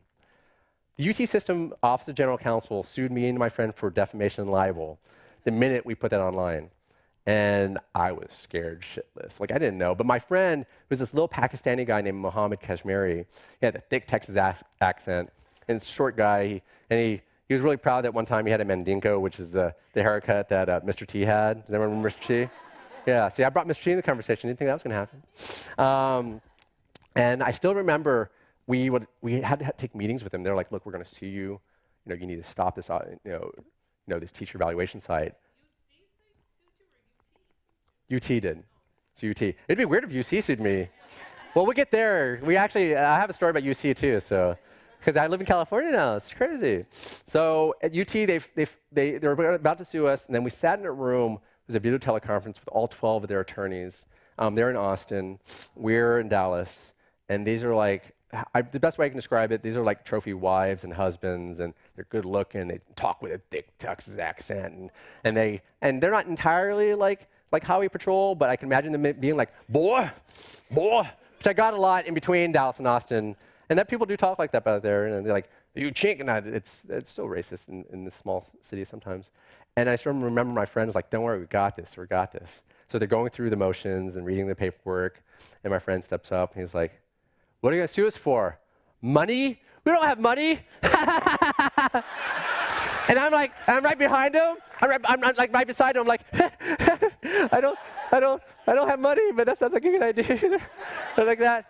The UC system Office of General Counsel sued me and my friend for defamation and libel the minute we put that online. And I was scared shitless. Like, I didn't know. But my friend was this little Pakistani guy named Mohammed Kashmiri. He had a thick Texas accent, and this short guy. He was really proud that one time he had a mandingo, which is the haircut that Mr. T had. Does anyone remember Mr. T? Yeah, see, I brought Mr. T in the conversation. Didn't think that was going to happen. And I still remember we had to take meetings with him. They're like, look, we're going to sue you. You need to stop this, this teacher evaluation site. UT did. It's UT. It'd be weird if UC sued me. Well, we'll get there. I have a story about UC too, so, because I live in California now. It's crazy. So at UT, they were about to sue us, and then we sat in a room. It was a video teleconference with all 12 of their attorneys. They're in Austin. We're in Dallas. And these are like, the best way I can describe it, these are like trophy wives and husbands, and they're good looking. They talk with a thick Texas accent, and they're not entirely like Highway Patrol, but I can imagine them being like, boy, which I got a lot in between Dallas and Austin. And that people do talk like that out there, and they're like, you chink, and it's so racist in this small city sometimes. And I still remember my friend was like, don't worry, we got this. So they're going through the motions and reading the paperwork, and my friend steps up, and he's like, what are you going to sue us for? Money? We don't have money. And I'm right behind him. I'm like right beside him. I'm like, I don't have money, but that sounds like a good idea. Like that.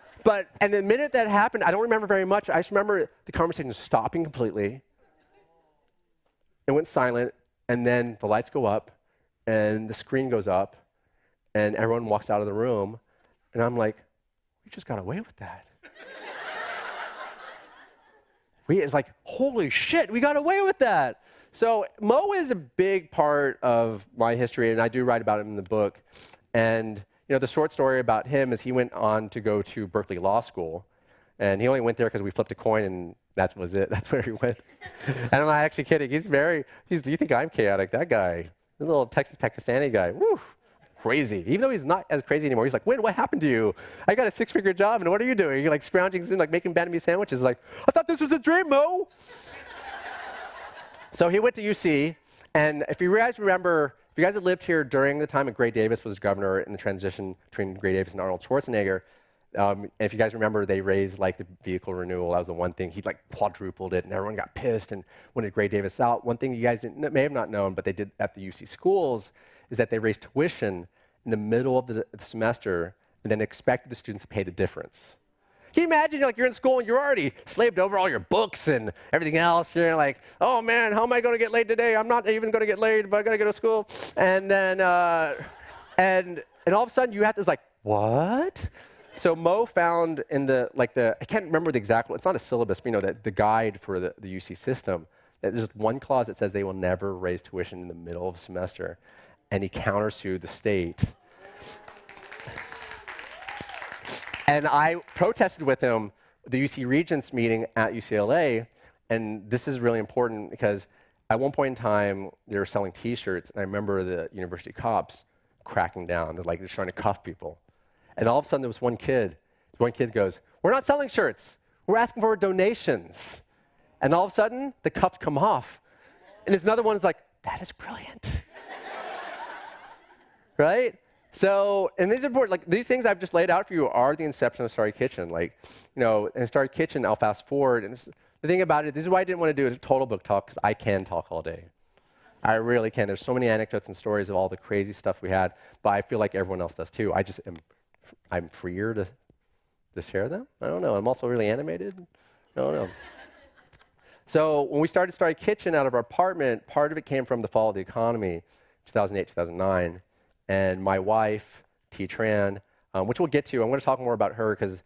And the minute that happened, I don't remember very much. I just remember the conversation stopping completely. It went silent, and then the lights go up, and the screen goes up, and everyone walks out of the room, and I'm like, we just got away with that. It's like, holy shit, we got away with that. So Mo is a big part of my history, and I do write about him in the book. And the short story about him is he went on to go to Berkeley Law School, and he only went there because we flipped a coin, and that was it. That's where he went. And I'm not actually kidding. Do you think I'm chaotic? That guy, the little Texas Pakistani guy, woo, crazy. Even though he's not as crazy anymore, he's like, Nguyen, what happened to you? I got a 6-figure job, and what are you doing? You're like scrounging, like making Vietnamese sandwiches. Like, I thought this was a dream, Mo. So he went to UC, and if you guys remember, if you guys had lived here during the time that Gray Davis was governor in the transition between Gray Davis and Arnold Schwarzenegger, if you guys remember, they raised like the vehicle renewal. That was the one thing. He like quadrupled it, and everyone got pissed and wanted Gray Davis out. One thing you guys may have not known, but they did at the UC schools, is that they raised tuition in the middle of the semester and then expected the students to pay the difference. Can you imagine, you're in school and you're already slaved over all your books and everything else. You're like, oh man, how am I going to get laid today? I'm not even going to get laid, but I got to go to school. And then, and all of a sudden you have to, it's like, what? So Mo found in I can't remember the exact, it's not a syllabus, but the guide for the UC system, there's just one clause that says they will never raise tuition in the middle of a semester. And he countersued the state. And I protested with him at the UC Regents meeting at UCLA, and this is really important because at one point in time, they were selling T-shirts, and I remember the university cops cracking down. They're trying to cuff people. And all of a sudden, there was one kid. One kid goes, we're not selling shirts. We're asking for donations. And all of a sudden, the cuffs come off. And there's another one who's like, that is brilliant. Right? So, and these are important, these things I've just laid out for you are the inception of Starry Kitchen. In Starry Kitchen, I'll fast forward, and the thing about it, this is why I didn't want to do a total book talk, because I can talk all day. I really can. There's so many anecdotes and stories of all the crazy stuff we had, but I feel like everyone else does too. I'm freer to share them? I don't know. I'm also really animated? I don't know. So when we started Starry Kitchen out of our apartment, part of it came from the fall of the economy, 2008, 2009. And my wife, T. Tran, which we'll get to. I'm going to talk more about her because,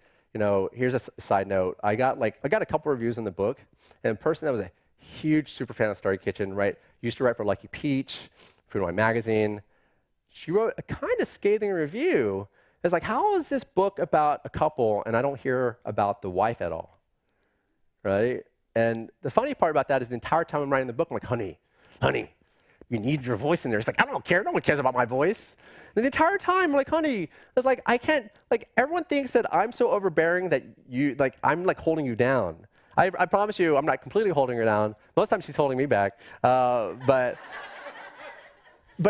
here's a side note. I got a couple reviews in the book, and a person that was a huge super fan of Starry Kitchen, used to write for Lucky Peach, Food and Wine magazine. She wrote a kind of scathing review. It's like, how is this book about a couple, and I don't hear about the wife at all, right? And the funny part about that is the entire time I'm writing the book, I'm like, honey, honey, you need your voice in there. It's like, I don't care. No one cares about my voice. And the entire time, I'm like, honey, it's like, I can't, like, everyone thinks that I'm so overbearing that you, like, I'm like holding you down. I promise you, I'm not completely holding her down. Most times she's holding me back. But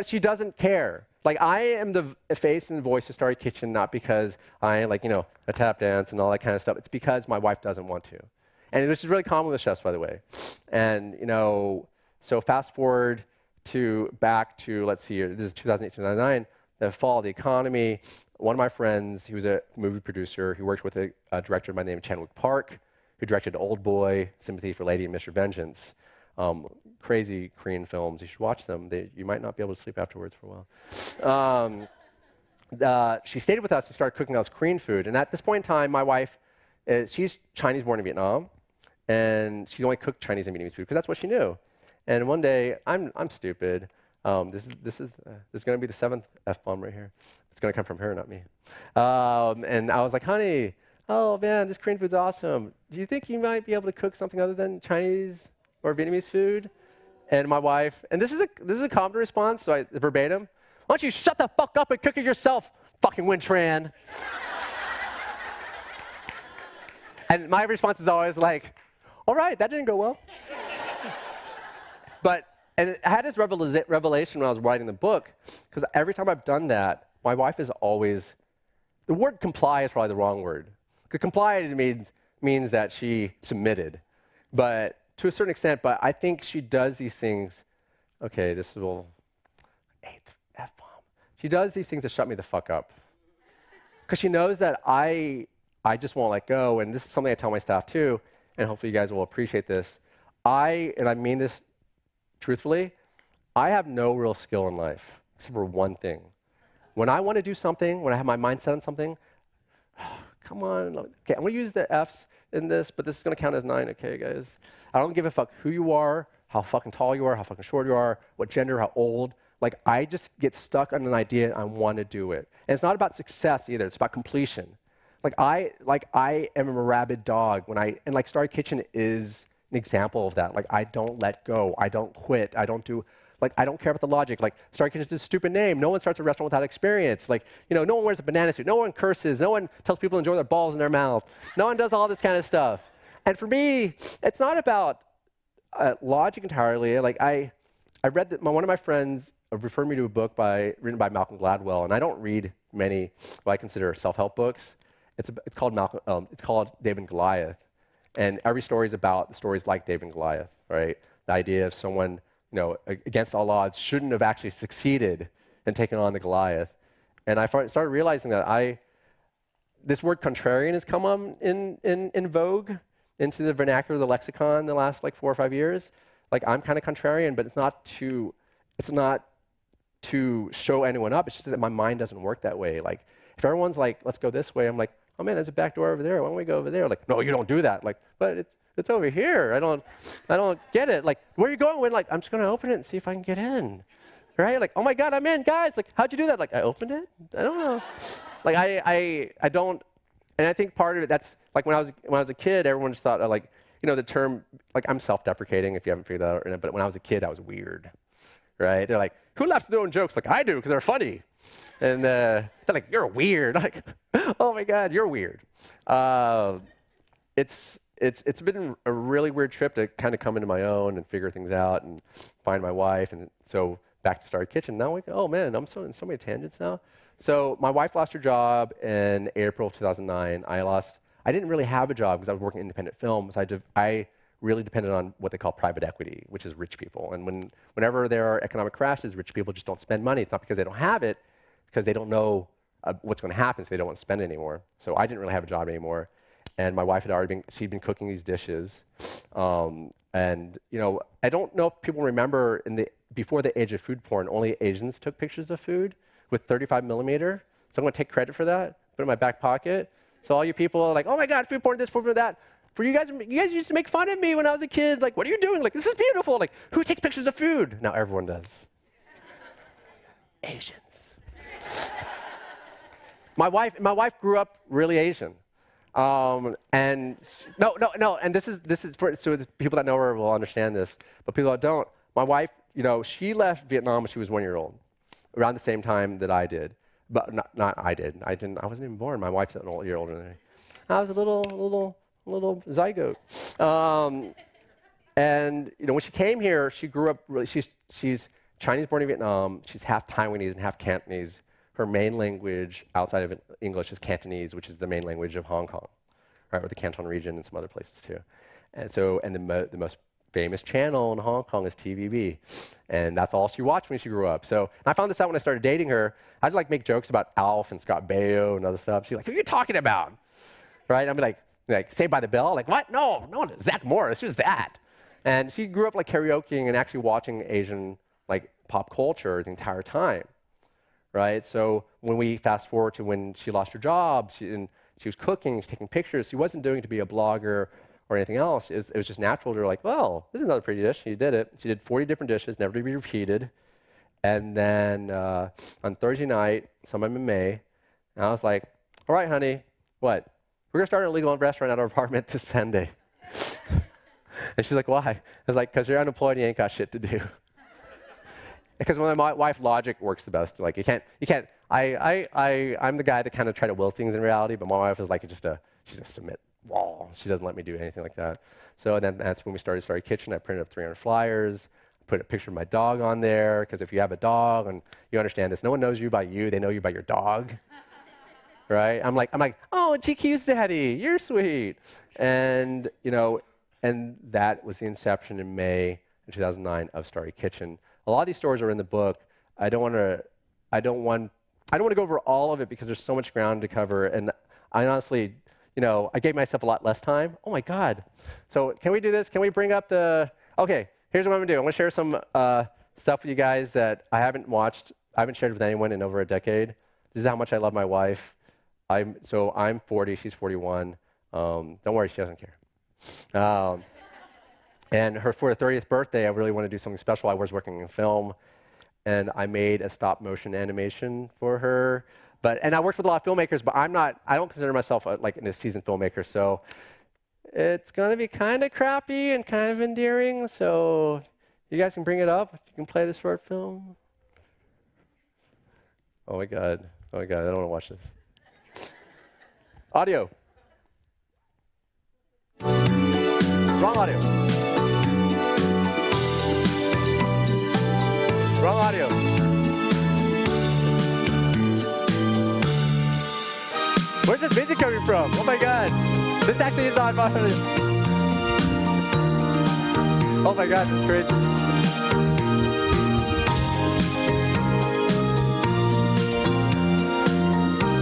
she doesn't care. Like, I am the face and the voice of Starry Kitchen, not because I, like, you know, a tap dance and all that kind of stuff. It's because my wife doesn't want to. And which is really common with chefs, by the way. And, you know, so fast forward back to, let's see here, this is 2008, 2009, the fall of the economy. One of my friends, he was a movie producer. He worked with a director by the name of Chan-wook Park, who directed Old Boy, Sympathy for Lady and Mr. Vengeance. Crazy Korean films. You should watch them. You might not be able to sleep afterwards for a while. She stayed with us and started cooking us Korean food. And at this point in time, my wife, she's Chinese born in Vietnam, and she only cooked Chinese and Vietnamese food because that's what she knew. And one day, I'm stupid. This is going to be the 7th F-bomb right here. It's going to come from her, not me. And I was like, honey, oh man, this Korean food's awesome. Do you think you might be able to cook something other than Chinese or Vietnamese food? And my wife, and this is a common response, so verbatim, why don't you shut the fuck up and cook it yourself, fucking Nguyen Tran? And my response is always like, all right, that didn't go well. And I had this revelation when I was writing the book, because every time I've done that, my wife is always, the word comply is probably the wrong word. Because comply means that she submitted, but to a certain extent, but I think she does these things, okay, this will, 8th F-bomb. She does these things to shut me the fuck up. Because she knows that I just won't let go, and this is something I tell my staff too, and hopefully you guys will appreciate this. And I mean this truthfully, I have no real skill in life, except for one thing. When I want to do something, when I have my mind set on something, come on, okay, I'm going to use the F's in this, but this is going to count as 9, okay, guys? I don't give a fuck who you are, how fucking tall you are, how fucking short you are, what gender, how old. Like, I just get stuck on an idea and I want to do it. And it's not about success either, it's about completion. Like I am a rabid dog and like Starry Kitchen is an example of that. Like, I don't let go, I don't quit, I don't care about the logic. Like, Starry Kitchen is a stupid name. No one starts a restaurant without experience. Like, you know, no one wears a banana suit, no one curses, no one tells people to enjoy their balls in their mouth. No one does all this kind of stuff. And for me, it's not about logic entirely. Like, I read that one of my friends referred me to a book written by Malcolm Gladwell, and I don't read many what I consider self-help books. It's called David and Goliath, and every story is about the stories like David and Goliath, right? The idea of someone, you know, against all odds, shouldn't have actually succeeded in taking on the Goliath. And I started realizing that this word contrarian has come on in vogue into the vernacular of the lexicon in the last like 4 or 5 years. Like, I'm kind of contrarian, but it's not to show anyone up. It's just that my mind doesn't work that way. Like, if everyone's like, let's go this way, I'm like, oh man, there's a back door over there. Why don't we go over there? Like, no, you don't do that. Like, but it's over here. I don't get it. Like, where are you going? When, like, I'm just gonna open it and see if I can get in. Right? Like, oh my God, I'm in, guys. Like, how'd you do that? Like, I opened it? I don't know. Like, I don't, and I think part of it, that's like when I was a kid, everyone just thought like, you know, the term, like, I'm self-deprecating if you haven't figured that out, but when I was a kid, I was weird. Right? They're like, who laughs at their own jokes? Like, I do, because they're funny. And they're like, you're weird. I'm like, oh my God, you're weird. It's been a really weird trip to kind of come into my own and figure things out and find my wife. And so back to Starry Kitchen. Now, oh man, I'm in so many tangents now. So my wife lost her job in April of 2009. I didn't really have a job because I was working in independent films. I really depended on what they call private equity, which is rich people. And whenever there are economic crashes, rich people just don't spend money. It's not because they don't have it, because they don't know what's going to happen, so they don't want to spend it anymore. So I didn't really have a job anymore. And my wife she'd been cooking these dishes. And, you know, I don't know if people remember before the age of food porn, only Asians took pictures of food with 35 millimeter. So I'm going to take credit for that, put it in my back pocket. So all you people are like, oh my God, food porn, this, food porn, that. For you guys used to make fun of me when I was a kid. Like, what are you doing? Like, this is beautiful. Like, who takes pictures of food? Now everyone does. Asians. My wife grew up really Asian. And no, and this is so the people that know her will understand this, but people that don't, my wife she left Vietnam when she was 1 year old, around the same time that I did. But not I did. I wasn't even born. My wife's a year older than me. I was a little zygote. And when she came here, she grew up really. She's Chinese born in Vietnam. She's half Taiwanese and half Cantonese. Her main language outside of English is Cantonese, which is the main language of Hong Kong, right, or the Canton region and some other places too. And so, the most famous channel in Hong Kong is TVB, and that's all she watched when she grew up. So I found this out when I started dating her. I'd like make jokes about Alf and Scott Baio and other stuff. She's like, "Who are you talking about?" Right? I'd be like Saved by the Bell. Like, what? No, Zach Morris. Who's that? And she grew up like karaokeing and actually watching Asian like pop culture the entire time, right? So when we fast forward to when she lost her job, she was cooking, she was taking pictures. She wasn't doing it to be a blogger or anything else. It was just natural to her, like, well, this is another pretty dish. She did it. She did 40 different dishes, never to be repeated. And then on Thursday night, sometime in May, I was like, all right, honey, what? We're going to start an illegal restaurant at our apartment this Sunday. And she's like, why? I was like, because you're unemployed and you ain't got shit to do. Because when my wife, logic works the best. Like, you can't, I'm the guy that kind of try to will things in reality, but my wife is like she's a cement wall. She doesn't let me do anything like that. So then that's when we started Starry Kitchen. I printed up 300 flyers, put a picture of my dog on there, because if you have a dog, and you understand this, no one knows you by you, they know you by your dog. Right? I'm like, oh, GQ's daddy, you're sweet. And, and that was the inception in May 2009 of Starry Kitchen. A lot of these stories are in the book. I don't want to go over all of it because there's so much ground to cover, and I honestly, I gave myself a lot less time. Oh my God. So can we do this? Can we bring up okay, here's what I'm gonna do. I'm gonna share some stuff with you guys that I haven't shared with anyone in over a decade. This is how much I love my wife. I'm 40, she's 41. Don't worry, she doesn't care. And for her 30th birthday, I really want to do something special. I was working in film, and I made a stop-motion animation for her. And I worked with a lot of filmmakers, but I don't consider myself like a seasoned filmmaker, so it's going to be kind of crappy and kind of endearing, so you guys can bring it up. You can play this short film. Oh my God, I don't want to watch this. Audio. Wrong audio. Wrong audio. Where's this music coming from? Oh my God. This actually is on my... Oh my God, this is crazy.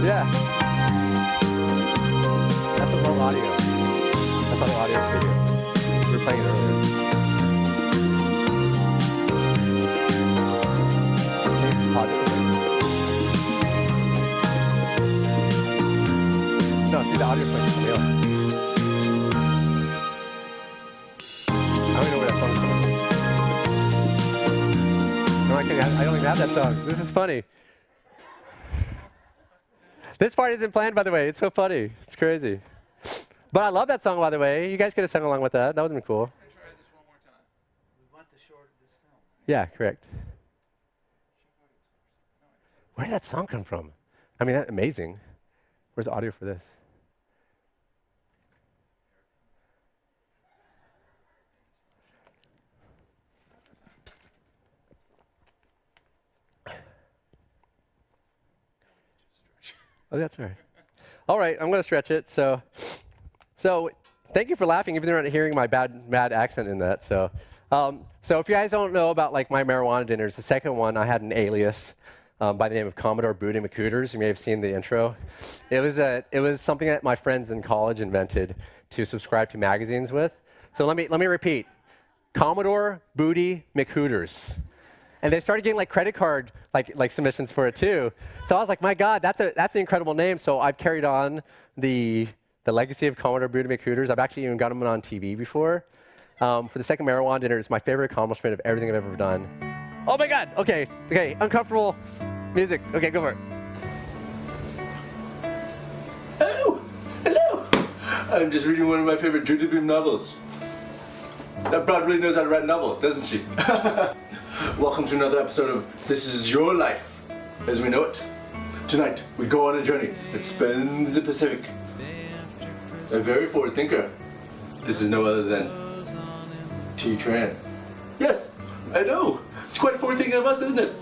Yeah. That's the wrong audio. That's not the audio video. We were playing it earlier. No, see the audio playing something else. I don't even know where that song's coming from. No, I don't even have that song. This is funny. This part isn't planned, by the way. It's so funny. It's crazy. But I love that song, by the way. You guys could have sung along with that. That would have been cool. Try this one more time. We want the short of this film. Yeah, correct. Where did that song come from? I mean, that's amazing. Where's the audio for this? Oh, that's all right. All right, I'm going to stretch it. So thank you for laughing, even though you're not hearing my bad accent in that. So if you guys don't know about like my marijuana dinners, the second one, I had an alias by the name of Commodore Booty McCooters. You may have seen the intro. It was something that my friends in college invented to subscribe to magazines with. So let me repeat: Commodore Booty McCooters. And they started getting like credit card like submissions for it too. So I was like, my God, that's an incredible name. So I've carried on the legacy of Commodore Booty McCooters. I've actually even got them on TV before. For the second marijuana dinner, it's my favorite accomplishment of everything I've ever done. Oh my God, okay, uncomfortable music. Okay, go for it. Hello. I'm just reading one of my favorite Judy Beam novels. That broad really knows how to write a novel, doesn't she? Welcome to another episode of This Is Your Life as We Know It. Tonight, we go on a journey that spans the Pacific. A very forward thinker. This is no other than T. Tran. Yes, I know. It's quite a forward thinking of us, isn't it?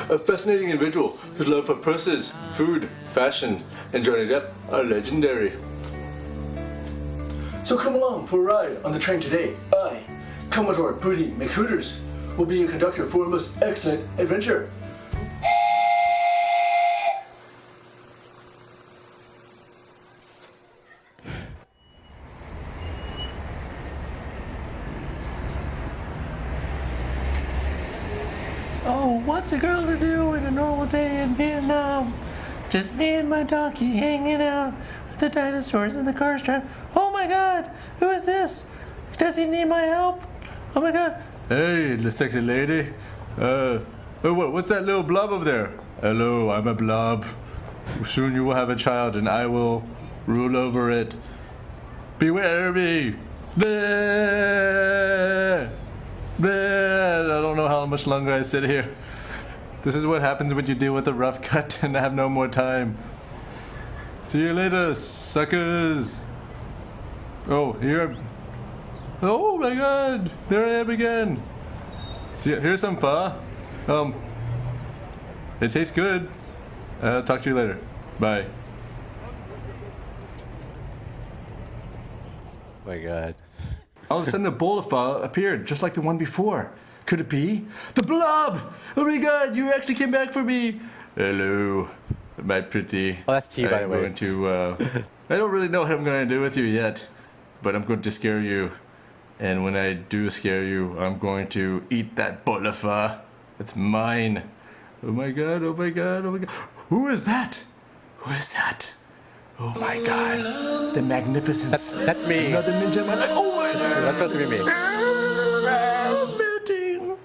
A fascinating individual whose love for purses, food, fashion, and Johnny Depp are legendary. So come along for a ride on the train today. I, Commodore Booty McHooters, will be your conductor for a most excellent adventure. Oh, what's a girl to do in a normal day in Vietnam? Just me and my donkey hanging out with the dinosaurs in the car strap. Oh my god, who is this? Does he need my help? Oh my god. Hey, the sexy lady. What's that little blob over there? Hello, I'm a blob. Soon you will have a child and I will rule over it. Beware me. Bleh. Bleh. I don't know how much longer I sit here. This is what happens when you deal with a rough cut and have no more time. See you later, suckers. Oh, here. Oh my god, there I am again. See, here's some pho. It tastes good. I'll talk to you later. Bye. Oh my god. All of a sudden, a bowl of pho appeared, just like the one before. Could it be? The blob! Oh my god, you actually came back for me! Hello, my pretty. Oh, that's tea, by the way. I'm going to, I don't really know what I'm going to do with you yet, but I'm going to scare you. And when I do scare you, I'm going to eat that bowl of pho. It's mine. Oh my god, oh my god, oh my god. Who is that? Who is that? Oh my god. The magnificence. That's me. Another ninja in my life. Oh my god. That's supposed to be me. Melting.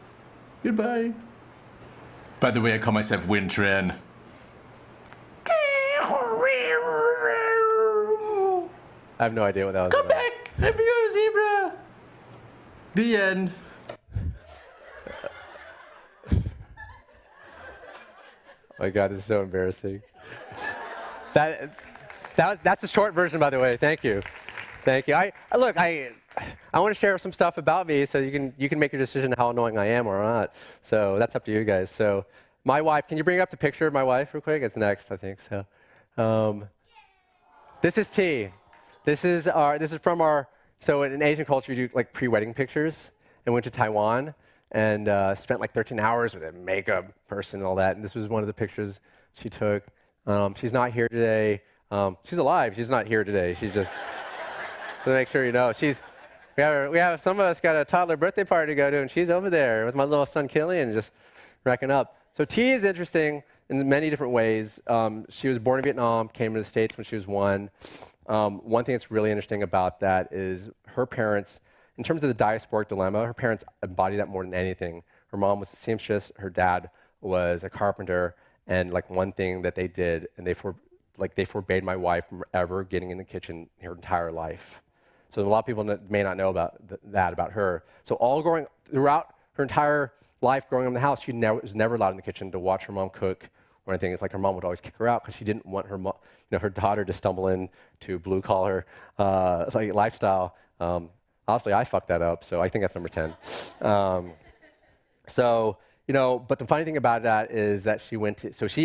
Goodbye. By the way, I call myself Nguyen Tran. I have no idea what that was Come about. back! I'm your zebra! The end. Oh my god, this is so embarrassing. That's the short version, by the way. Thank you. Thank you. I want to share some stuff about me so you can make your decision how annoying I am or not. So that's up to you guys. So my wife, can you bring up the picture of my wife real quick? It's next, I think. So this is T. This is from our, so in Asian culture you do like pre-wedding pictures, and went to Taiwan and spent like 13 hours with a makeup person and all that. And this was one of the pictures she took. She's not here today. She's alive. She's not here today. She's just to make sure you know. We have some of us got a toddler birthday party to go to, and she's over there with my little son Killian just racking up. So T is interesting in many different ways. She was born in Vietnam, came to the States when she was 1. One thing that's really interesting about that is her parents, in terms of the diasporic dilemma, her parents embody that more than anything. Her mom was a seamstress, her dad was a carpenter, and like one thing that they did, and they forbade my wife from ever getting in the kitchen her entire life. So a lot of people may not know about that about her. So throughout her entire life growing up in the house, she was never allowed in the kitchen to watch her mom cook or anything. It's like her mom would always kick her out because she didn't want her her daughter to stumble into blue collar lifestyle. Obviously, I fucked that up, so I think that's number 10. But the funny thing about that is that she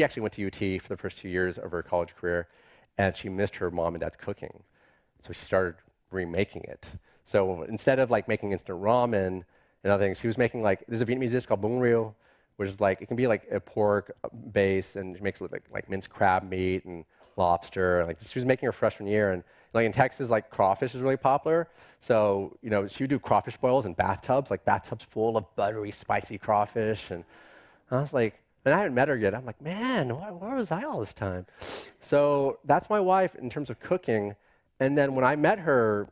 actually went to UT for the first 2 years of her college career, and she missed her mom and dad's cooking. So she started remaking it. So instead of like making instant ramen and other things, she was making there's a Vietnamese dish called bún riêu, which is it can be like a pork base, and she makes it with like minced crab meat and lobster. And, she was making her freshman year, and in Texas, crawfish is really popular. So, she would do crawfish boils in bathtubs, bathtubs full of buttery, spicy crawfish. And I was like, and I hadn't met her yet. I'm like, man, where was I all this time? So that's my wife in terms of cooking. And then when I met her,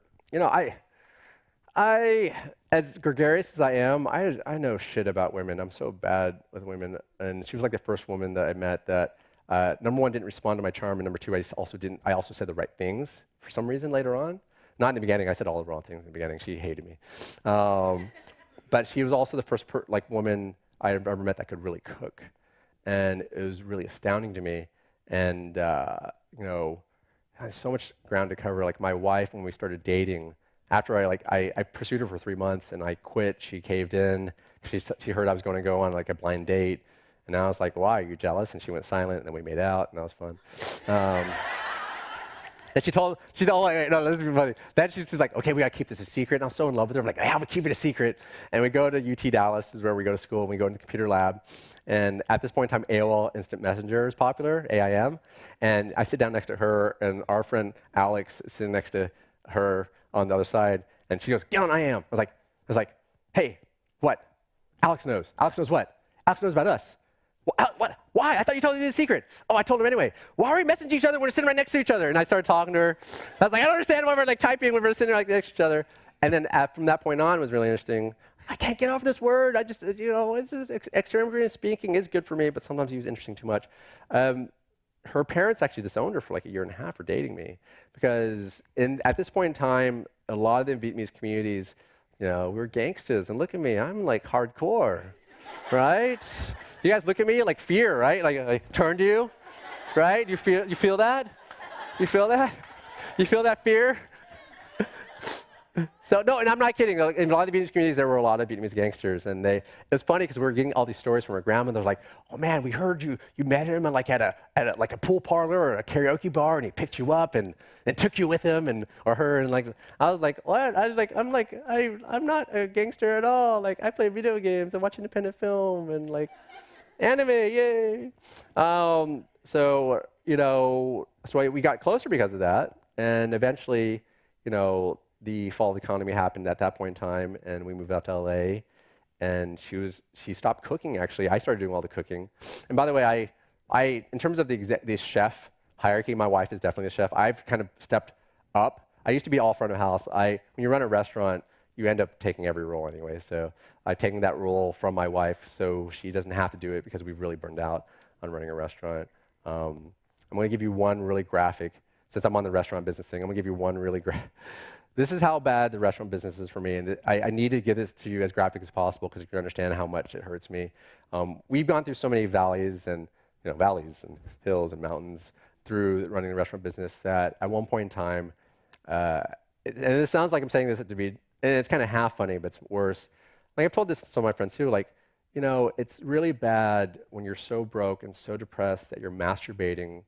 I as gregarious as I am, I know shit about women. I'm so bad with women. And she was the first woman that I met that, number one, didn't respond to my charm, and number two, I also said the right things for some reason later on. Not in the beginning. I said all the wrong things in the beginning. She hated me. But she was also the first woman I ever met that could really cook. And it was really astounding to me. And, you know, I had so much ground to cover. Like my wife, when we started dating, after I pursued her for 3 months and I quit, she caved in. She heard I was going to go on like a blind date. And I was like, why, are you jealous? And she went silent, and then we made out, and that was fun. And she told, no, this is funny. Then she's like, okay, we gotta keep this a secret. And I was so in love with her. I'm like, yeah, we'll keep it a secret. And we go to UT Dallas, is where we go to school, and we go into the computer lab. And at this point in time, AOL Instant Messenger is popular, AIM. And I sit down next to her, and our friend Alex is sitting next to her on the other side. And she goes, get on IM. I was like, hey, what? Alex knows. Alex knows what? Alex knows about us. What? Why? I thought you told me the secret. Oh, I told him anyway. Why are we messaging each other when we're sitting right next to each other? And I started talking to her. I was like, I don't understand why we're like typing when we're sitting right next to each other. And then from that point on, it was really interesting. I can't get off this word. I just, you know, it's just extravagant speaking is good for me, but sometimes he was interesting too much. Her parents actually disowned her for like 1.5 years for dating me, because at this point in time, a lot of the Vietnamese communities, you know, we're gangsters, and look at me, I'm like hardcore, right? You guys look at me like fear, right? Like I turn to you, right? You feel that? You feel that? You feel that fear? So no, and I'm not kidding. In a lot of the Vietnamese communities, there were a lot of Vietnamese gangsters, and it's funny because we were getting all these stories from our grandmother, like, oh man, we heard you met him at a pool parlor or a karaoke bar, and he picked you up and took you with him or her, and like I was like, what? I'm not a gangster at all. Like I play video games and watch independent film and like anime, yay. So you know, so we got closer because of that, and eventually, you know, the fall of the economy happened at that point in time, and we moved out to LA, and she stopped cooking, actually. I started doing all the cooking. And by the way, I in terms of the chef hierarchy, my wife is definitely the chef. I've kind of stepped up. I used to be all front of house. When you run a restaurant, you end up taking every role anyway, so I've taken that role from my wife so she doesn't have to do it, because we've really burned out on running a restaurant. I'm gonna give you one really graphic, since I'm on the restaurant business thing, I'm gonna give you one really This is how bad the restaurant business is for me, and I need to give this to you as graphic as possible because you can understand how much it hurts me. We've gone through so many valleys and hills and mountains through running the restaurant business that at one point in time, and it sounds like I'm saying this at David, and it's kind of half funny, but it's worse. Like I've told this to some of my friends too, like, you know, it's really bad when you're so broke and so depressed that you're masturbating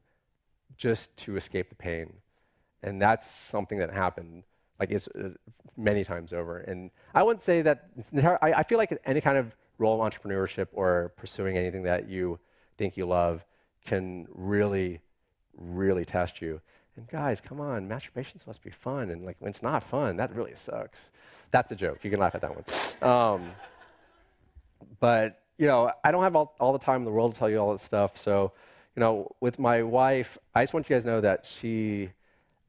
just to escape the pain. And that's something that happened. Like it's many times over. And I wouldn't say that, I feel like any kind of role of entrepreneurship or pursuing anything that you think you love can really, really test you. And guys, come on, masturbation supposed to be fun. And like when it's not fun, that really sucks. That's the joke, you can laugh at that one. But you know, I don't have all the time in the world to tell you all this stuff. So, you know, with my wife, I just want you guys to know that she,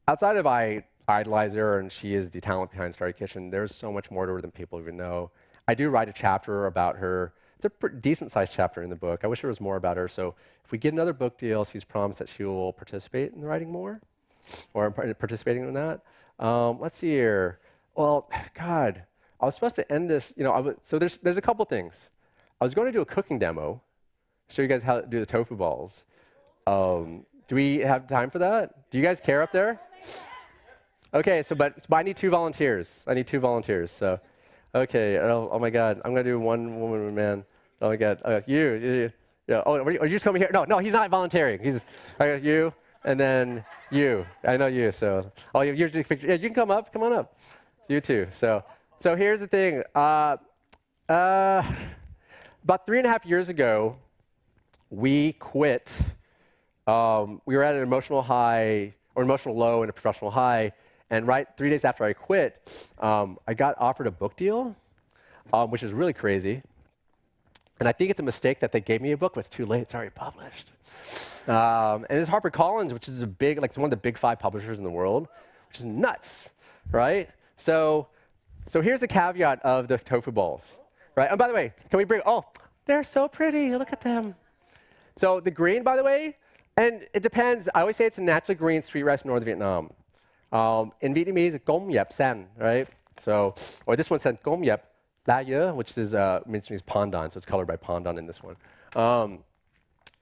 outside of I idolize her and she is the talent behind Starry Kitchen, there's so much more to her than people even know. I do write a chapter about her. It's a decent-sized chapter in the book. I wish there was more about her. So if we get another book deal, she's promised that she will participate in writing more, or participating in that. Let's see here. Well, God, I was supposed to end this, you know, so there's a couple things. I was going to do a cooking demo, show you guys how to do the tofu balls. Do we have time for that? Do you guys care up there? Okay, but I need 2 volunteers. So, okay, oh my God, I'm gonna do one woman and man. Oh my God, you. Yeah. Oh, are you just coming here? No, he's not volunteering. You, and then you. I know you, so. Oh, you're just picture. Yeah, you can come on up. You too. So here's the thing. About 3.5 years ago, we quit. We were at an emotional high, or emotional low and a professional high, and 3 days after I quit, I got offered a book deal, which is really crazy. And I think it's a mistake that they gave me a book, but it's too late, it's already published. And it's HarperCollins, which is it's one of the big 5 publishers in the world, which is nuts, right? So here's the caveat of the tofu balls, right? And by the way, can we they're so pretty, look at them. So the green, by the way, and it depends. I always say it's a naturally green sweet rice in Northern Vietnam, In Vietnamese, gom yap san, right? So, or this one said gom yap la ye, which is means pandan, so it's colored by pandan in this one.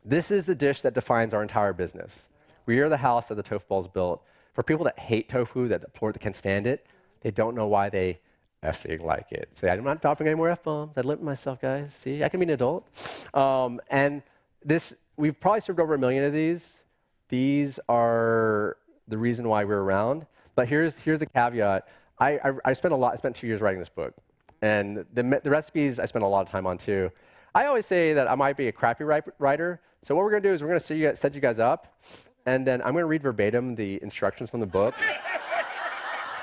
This is the dish that defines our entire business. We are the house that the tofu ball is built. For people that hate tofu, that deplore it, that can't stand it, they don't know why they effing like it. Say, I'm not dropping any more F-bombs. I limit myself, guys. See, I can be an adult. And this, we've probably served over 1 million of these. These are the reason why we're around. But here's the caveat. I spent 2 years writing this book. And the recipes I spent a lot of time on too. I always say that I might be a crappy writer. So what we're going to do is we're going to set you guys up. And then I'm going to read verbatim the instructions from the book.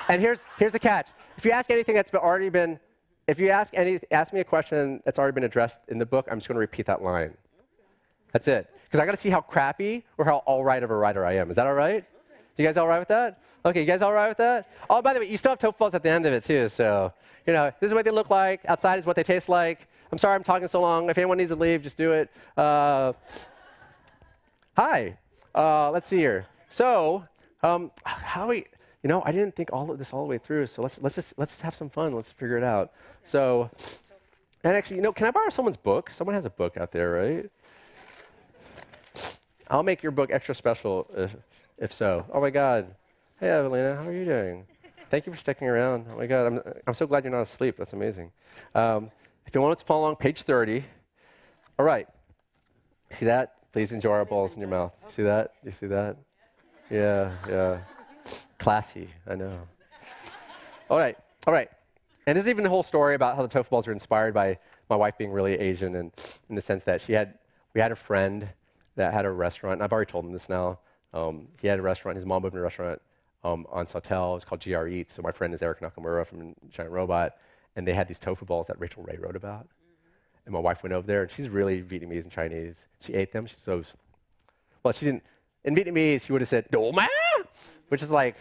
And here's the catch. If you ask anything that's already been, if you ask me a question that's already been addressed in the book, I'm just going to repeat that line. That's it. Because I got to see how crappy or how all right of a writer I am. Is that all right? You guys all right with that? Okay, you guys all right with that? Oh, by the way, you still have tofu balls at the end of it too. So, you know, this is what they look like. Outside is what they taste like. I'm sorry I'm talking so long. If anyone needs to leave, just do it. Hi. Let's see here. So, how we? You know, I didn't think all of this all the way through. So let's just have some fun. Let's figure it out. So, and actually, you know, can I borrow someone's book? Someone has a book out there, right? I'll make your book extra special if so. Oh my God. Hey, Evelina, how are you doing? Thank you for sticking around. Oh my God, I'm so glad you're not asleep. That's amazing. If you want to follow along, page 30. All right. See that? Please enjoy our balls in your mouth. See that? You see that? Yeah, yeah. Classy, I know. All right. And there's even a whole story about how the tofu balls are inspired by my wife being really Asian, and in the sense that we had a friend that had a restaurant, and I've already told him this now. He had a restaurant, his mom opened a restaurant on Sawtelle. It's called GR Eats. So my friend is Eric Nakamura from Giant Robot, and they had these tofu balls that Rachel Ray wrote about. And my wife went over there, and she's really Vietnamese and Chinese. She ate them. She goes, well, she didn't. In Vietnamese, she would have said, "Đồ má," which is like,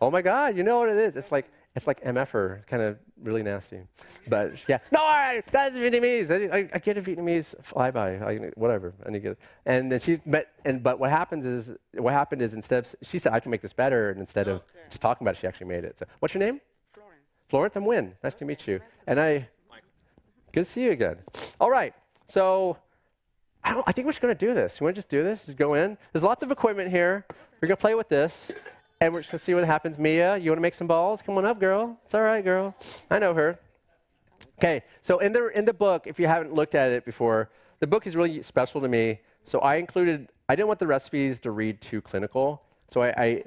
oh my God, you know what it is? It's like MFer, kind of really nasty. But yeah, no, that's Vietnamese. I get a Vietnamese flyby, whatever. And then but what happened is instead of, she said, I can make this better, and instead of just talking about it, she actually made it. So what's your name? Florence, I'm Nguyen. Nice to meet you. And good to see you again. All right, so I think we're just going to do this. You want to just do this? Just go in. There's lots of equipment here. We're going to play with this, and we're just going to see what happens. Mia, you want to make some balls? Come on up, girl. It's all right, girl. I know her. Okay, so in the book, if you haven't looked at it before, the book is really special to me. So I didn't want the recipes to read too clinical, so I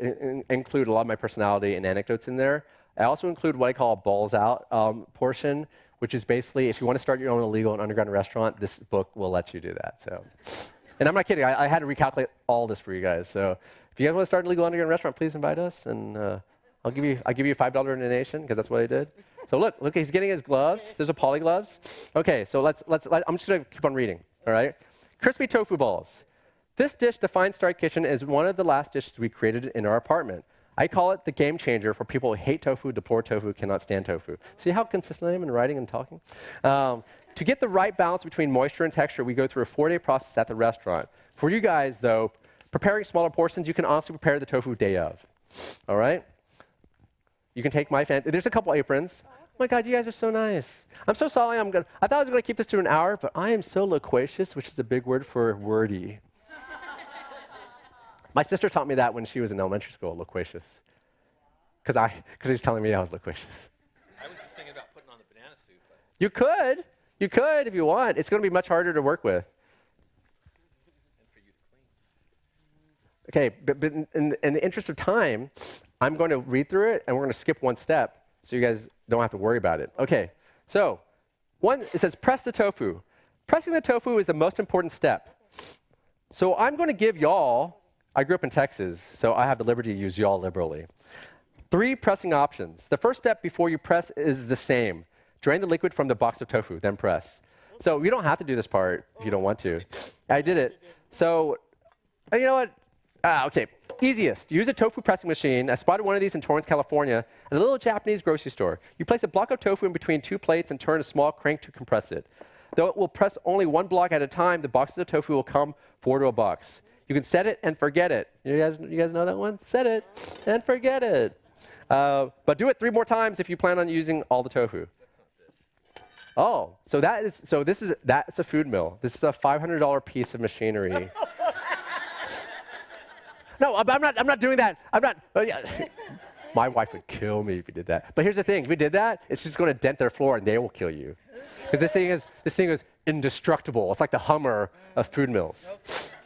include a lot of my personality and anecdotes in there. I also include what I call a balls out portion, which is basically, if you want to start your own illegal and underground restaurant, this book will let you do that. So, and I'm not kidding. I had to recalculate all this for you guys. So, if you guys want to start an illegal underground restaurant, please invite us, and I'll give you a $5 donation because that's what I did. So look, he's getting his gloves. There's a poly gloves. Okay, so I'm just going to keep on reading. All right, Crispy Tofu Balls. This dish defines Starry Kitchen as one of the last dishes we created in our apartment. I call it the game changer for people who hate tofu, deplore tofu, cannot stand tofu. See how consistent I am in writing and talking? To get the right balance between moisture and texture, we go through a 4-day process at the restaurant. For you guys, though, preparing smaller portions, you can honestly prepare the tofu day of. All right? You can take there's a couple aprons. Oh my God, you guys are so nice. I'm so sorry. I thought I was going to keep this to an hour, but I am so loquacious, which is a big word for wordy. My sister taught me that when she was in elementary school, loquacious. Because he was telling me I was loquacious. I was just thinking about putting on the banana suit. But You could if you want. It's going to be much harder to work with. And for you to clean. Okay, but in the interest of time, I'm going to read through it, and we're going to skip one step so you guys don't have to worry about it. Okay, so it says press the tofu. Pressing the tofu is the most important step. So I'm going to give y'all, I grew up in Texas, so I have the liberty to use y'all liberally. 3 pressing options. The first step before you press is the same. Drain the liquid from the box of tofu, then press. So you don't have to do this part if you don't want to. I did it. So, you know what? Okay, easiest. Use a tofu pressing machine. I spotted one of these in Torrance, California, at a little Japanese grocery store. You place a block of tofu in between 2 plates and turn a small crank to compress it. Though it will press only 1 block at a time, the boxes of tofu will come 4 to a box. You can set it and forget it. You guys know that one? Set it and forget it. But do it 3 more times if you plan on using all the tofu. Oh, that's a food mill. This is a $500 piece of machinery. No, I'm not doing that. I'm not. My wife would kill me if you did that. But here's the thing: if we did that, it's just going to dent their floor, and they will kill you. Because this thing is indestructible. It's like the Hummer of food mills.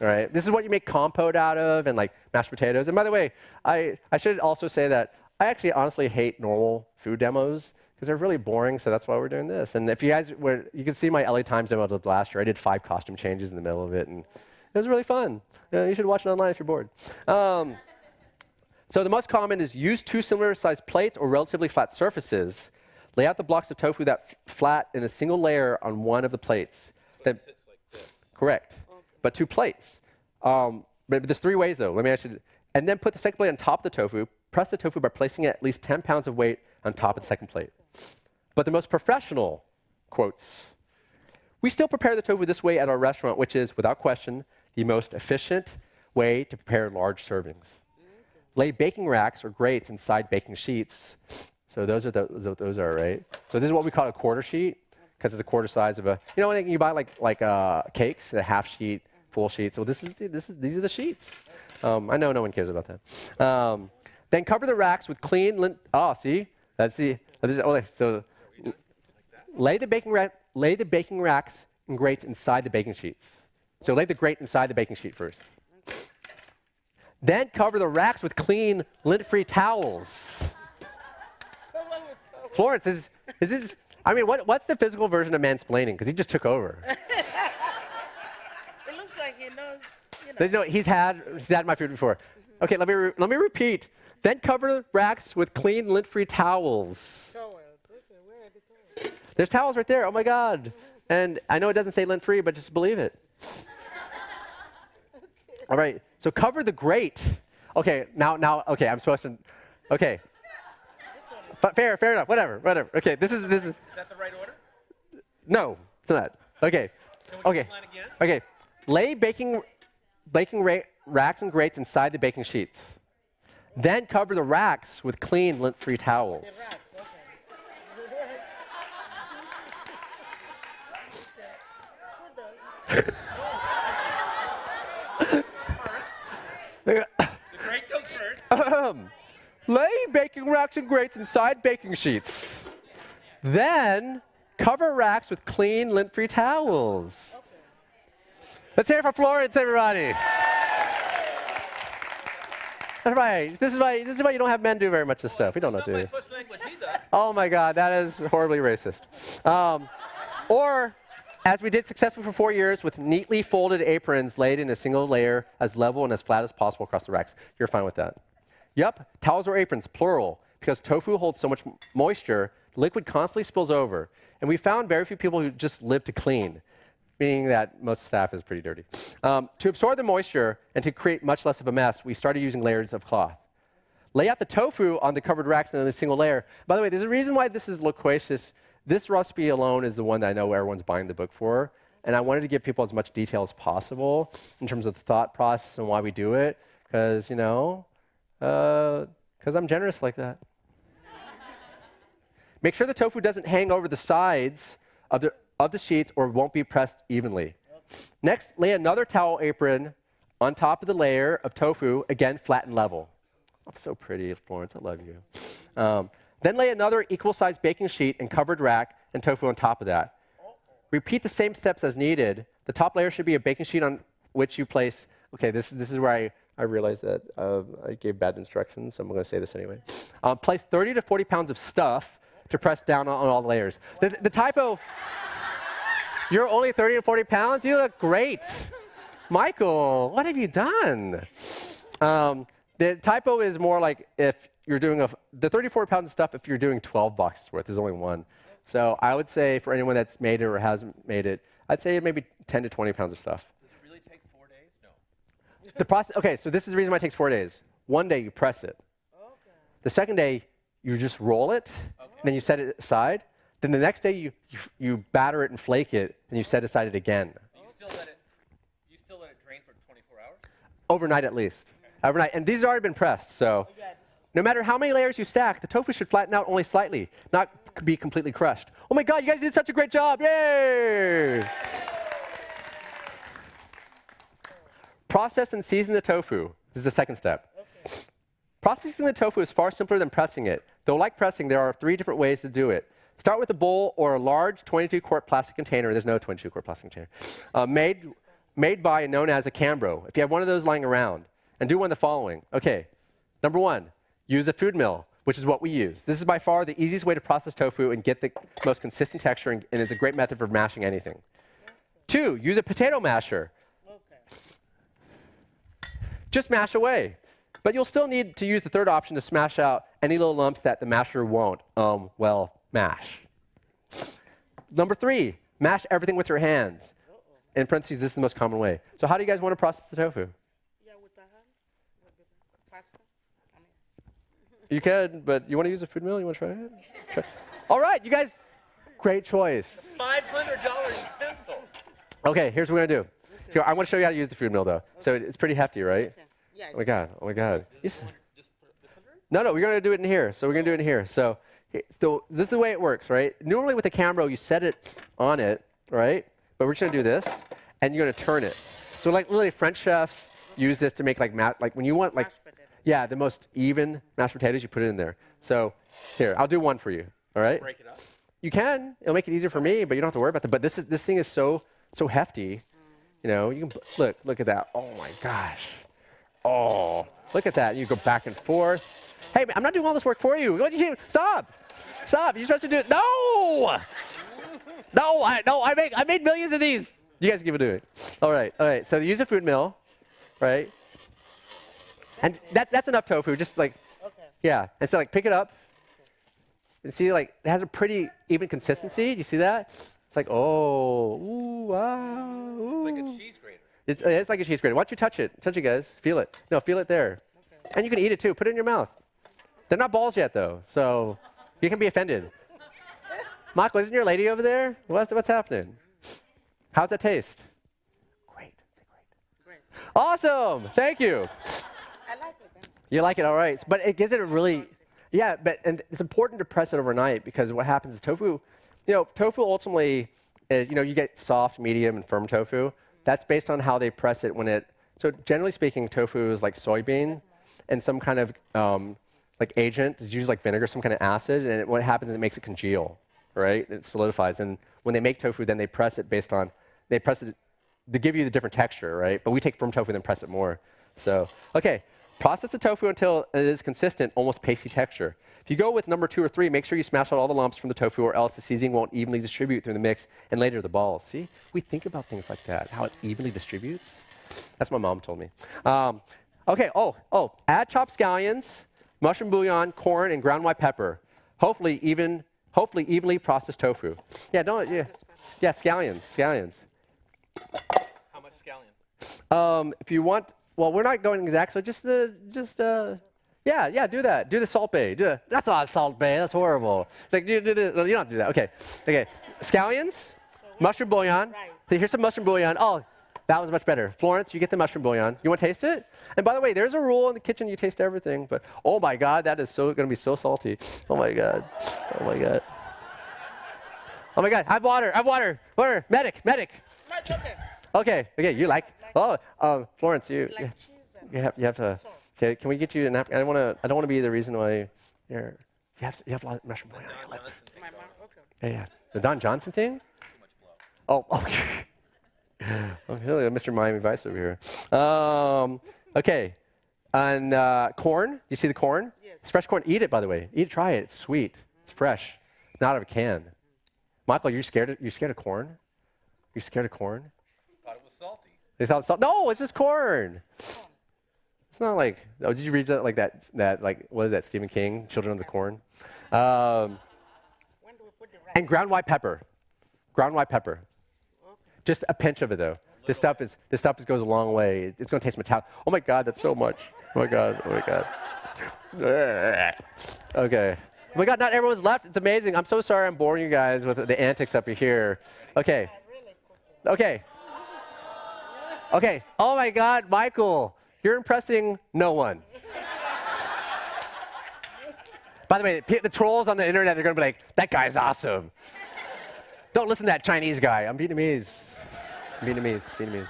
All right. This is what you make compote out of, and like mashed potatoes. And by the way, I should also say that I actually honestly hate normal food demos because they're really boring. So that's why we're doing this. And if you guys you can see my LA Times demo I did last year. I did 5 costume changes in the middle of it, and it was really fun. You should watch it online if you're bored. So the most common is use 2 similar sized plates or relatively flat surfaces. Lay out the blocks of tofu that flat in a single layer on one of the plates. So it sits like this. Correct. But 2 plates. But there's 3 ways though. And then put the second plate on top of the tofu. Press the tofu by placing at least 10 pounds of weight on top of the second plate. But the most professional, quotes, we still prepare the tofu this way at our restaurant, which is, without question, the most efficient way to prepare large servings. Lay baking racks or grates inside baking sheets. So those are, right? So this is what we call a quarter sheet, because it's a quarter size of a, when you buy like cakes, a half sheet, full sheet. So these are the sheets. I know no one cares about that. Then cover the racks with clean lint. Oh, see, so lay the baking racks and grates inside the baking sheets. So lay the grate inside the baking sheet first. Then cover the racks with clean, lint-free towels. Florence, is this, what's the physical version of mansplaining? Because he just took over. It looks like he knows, He's had my food before. Okay, let me repeat. Then cover the racks with clean, lint-free towels. There's towels right there, oh my God. And I know it doesn't say lint-free, but just believe it. All right, so cover the grate. Okay, now, okay, I'm supposed to, okay. Fair enough, whatever. Okay, this is. Is that the right order? No, it's not. Okay. Can we do the line again? Okay. Lay baking racks and grates inside the baking sheets. Then cover the racks with clean, lint-free towels. The grate goes first. Lay baking racks and grates inside baking sheets. Then cover racks with clean, lint-free towels. Let's hear it for Florence, everybody. That's right. This is why you don't have men do very much of this stuff. We don't know what to do. That's not my first language either. Oh my God, that is horribly racist. Or, as we did successfully for 4 years, with neatly folded aprons laid in a single layer as level and as flat as possible across the racks. You're fine with that. Yep, towels or aprons, plural. Because tofu holds so much moisture, the liquid constantly spills over. And we found very few people who just live to clean, meaning that most staff is pretty dirty. To absorb the moisture and to create much less of a mess, we started using layers of cloth. Lay out the tofu on the covered racks in a single layer. By the way, there's a reason why this is loquacious. This recipe alone is the one that I know everyone's buying the book for. And I wanted to give people as much detail as possible in terms of the thought process and why we do it. Because, because I'm generous like that. Make sure the tofu doesn't hang over the sides of the sheets or won't be pressed evenly. Next, lay another towel apron on top of the layer of tofu, again, flat and level. Oh, so pretty, Florence, I love you. Then lay another equal-sized baking sheet and covered rack and tofu on top of that. Repeat the same steps as needed. The top layer should be a baking sheet on which you place, okay, this is where I realized that I gave bad instructions, so I'm going to say this anyway. Place 30 to 40 pounds of stuff to press down on all the layers. The typo, you're only 30 to 40 pounds? You look great. Michael, what have you done? The typo is more like if you're doing the 34 pounds of stuff if you're doing 12 boxes worth. There's only one. So I would say for anyone that's made it or hasn't made it, I'd say maybe 10 to 20 pounds of stuff. Does it really take 4 days? No. The process, okay, so this is the reason why it takes 4 days. One day you press it. Okay. The second day you just roll it, and then you set it aside. Then the next day you batter it and flake it, and you set aside it again. You still let it drain for 24 hours? overnight at least. Overnight. And these have already been pressed, so no matter how many layers you stack, the tofu should flatten out only slightly, not be completely crushed. Oh my God, you guys did such a great job. Yay! Process and season the tofu. This is the second step. Processing the tofu is far simpler than pressing it. Though like pressing, there are 3 different ways to do it. Start with a bowl or a large 22-quart plastic container. There's no 22-quart plastic container. Made by and known as a Cambro. If you have one of those lying around. And do one of the following. Okay, number 1, use a food mill, which is what we use. This is by far the easiest way to process tofu and get the most consistent texture, and is a great method for mashing anything. 2, use a potato masher. Just mash away. But you'll still need to use the third option to smash out any little lumps that the masher won't, mash. Number 3, mash everything with your hands. In parentheses, this is the most common way. So how do you guys want to process the tofu? Yeah, with the hands, with the pasta. You can, but you want to use a food mill? You want to try it? Try. All right, you guys, great choice. $500 utensil. Okay, here's what we're going to do. Here, I want to show you how to use the food mill, though. So it's pretty hefty, right? Yeah, Oh my God, oh my God. Just put this under it? No, we're going to do it in here. So we're going to do it in here. So this is the way it works, right? Normally with a Cambro, you set it on it, right? But we're just going to do this, and you're going to turn it. So like literally French chefs use this to make like when you want like, yeah, the most even mashed potatoes, you put it in there. So here, I'll do one for you, all right? Break it up. You can. It'll make it easier for me, but you don't have to worry about that. But this thing is so hefty. You know, you can look at that. Oh my gosh. Oh, look at that. You go back and forth. Hey, I'm not doing all this work for you. Stop. Stop. You're supposed to do it. No. No, I made millions of these. You guys give it to me. All right. So use a food mill, right? And that's enough tofu. Just like, yeah. And so like pick it up. And see, like it has a pretty even consistency. Do you see that? It's like, oh, ooh, wow. Ooh. It's like a cheese grater. It's like a cheese grater. Why don't you touch it? Touch it, guys. Feel it. No, feel it there. And you can eat it too. Put it in your mouth. They're not balls yet, though, so you can be offended. Michael, isn't your lady over there? What's happening? How's that taste? Great. Say great. Awesome. Thank you. I like it. You like it, all right. But it gives it a really, yeah, and it's important to press it overnight because what happens is tofu ultimately, you get soft, medium, and firm tofu. That's based on how they press it so generally speaking, tofu is like soybean and some kind of like agent. It's usually like vinegar, some kind of acid, and what happens is it makes it congeal, right? It solidifies. And when they make tofu, then they press it to give you the different texture, right? But we take firm tofu and then press it more. So, okay, process the tofu until it is consistent, almost pasty texture. If you go with number 2 or 3, make sure you smash out all the lumps from the tofu or else the seasoning won't evenly distribute through the mix and later the balls. See? We think about things like that, how it evenly distributes. That's what my mom told me. Okay, add chopped scallions, mushroom bouillon, corn, and ground white pepper. Hopefully evenly processed tofu. Yeah, scallions. How much scallion? If you want, well, we're not going exactly, yeah, do that. Do the Salt Bay. That's a lot of Salt Bay. That's horrible. Like, do this. No, you don't have to do that. Okay. Scallions, mushroom bouillon. So here's some mushroom bouillon. Oh, that was much better. Florence, you get the mushroom bouillon. You want to taste it? And by the way, there's a rule in the kitchen. You taste everything. But oh my God, that is going to be so salty. Oh my God. I have water. Medic. Okay. You like? Florence, you have to. Okay, can we get you a napkin? I don't want to be the reason why you have a lot of mushroom bouillon on your lip. Yeah. The Don Johnson thing? Too much blow. Oh, okay. Really, Mr. Miami Vice over here. Okay. And corn. You see the corn? Yes. It's fresh corn. Eat it, by the way. Try it. It's sweet. It's fresh. Not out of a can. Michael, you're scared of corn? You're scared of corn? Thought it was salty. They thought salt. No, it's just corn. It's not like, did you read that, what is that, Stephen King, Children of the Corn? And ground white pepper. Just a pinch of it, though. This stuff goes a long way. It's going to taste metallic. Oh my God, that's so much. Oh my God. Okay. Oh my God, not everyone's left. It's amazing. I'm so sorry I'm boring you guys with the antics up here. Okay. Oh my God, Michael. you're impressing no one. By the way, the trolls on the internet are going to be like, that guy's awesome. Don't listen to that Chinese guy. I'm Vietnamese. Vietnamese.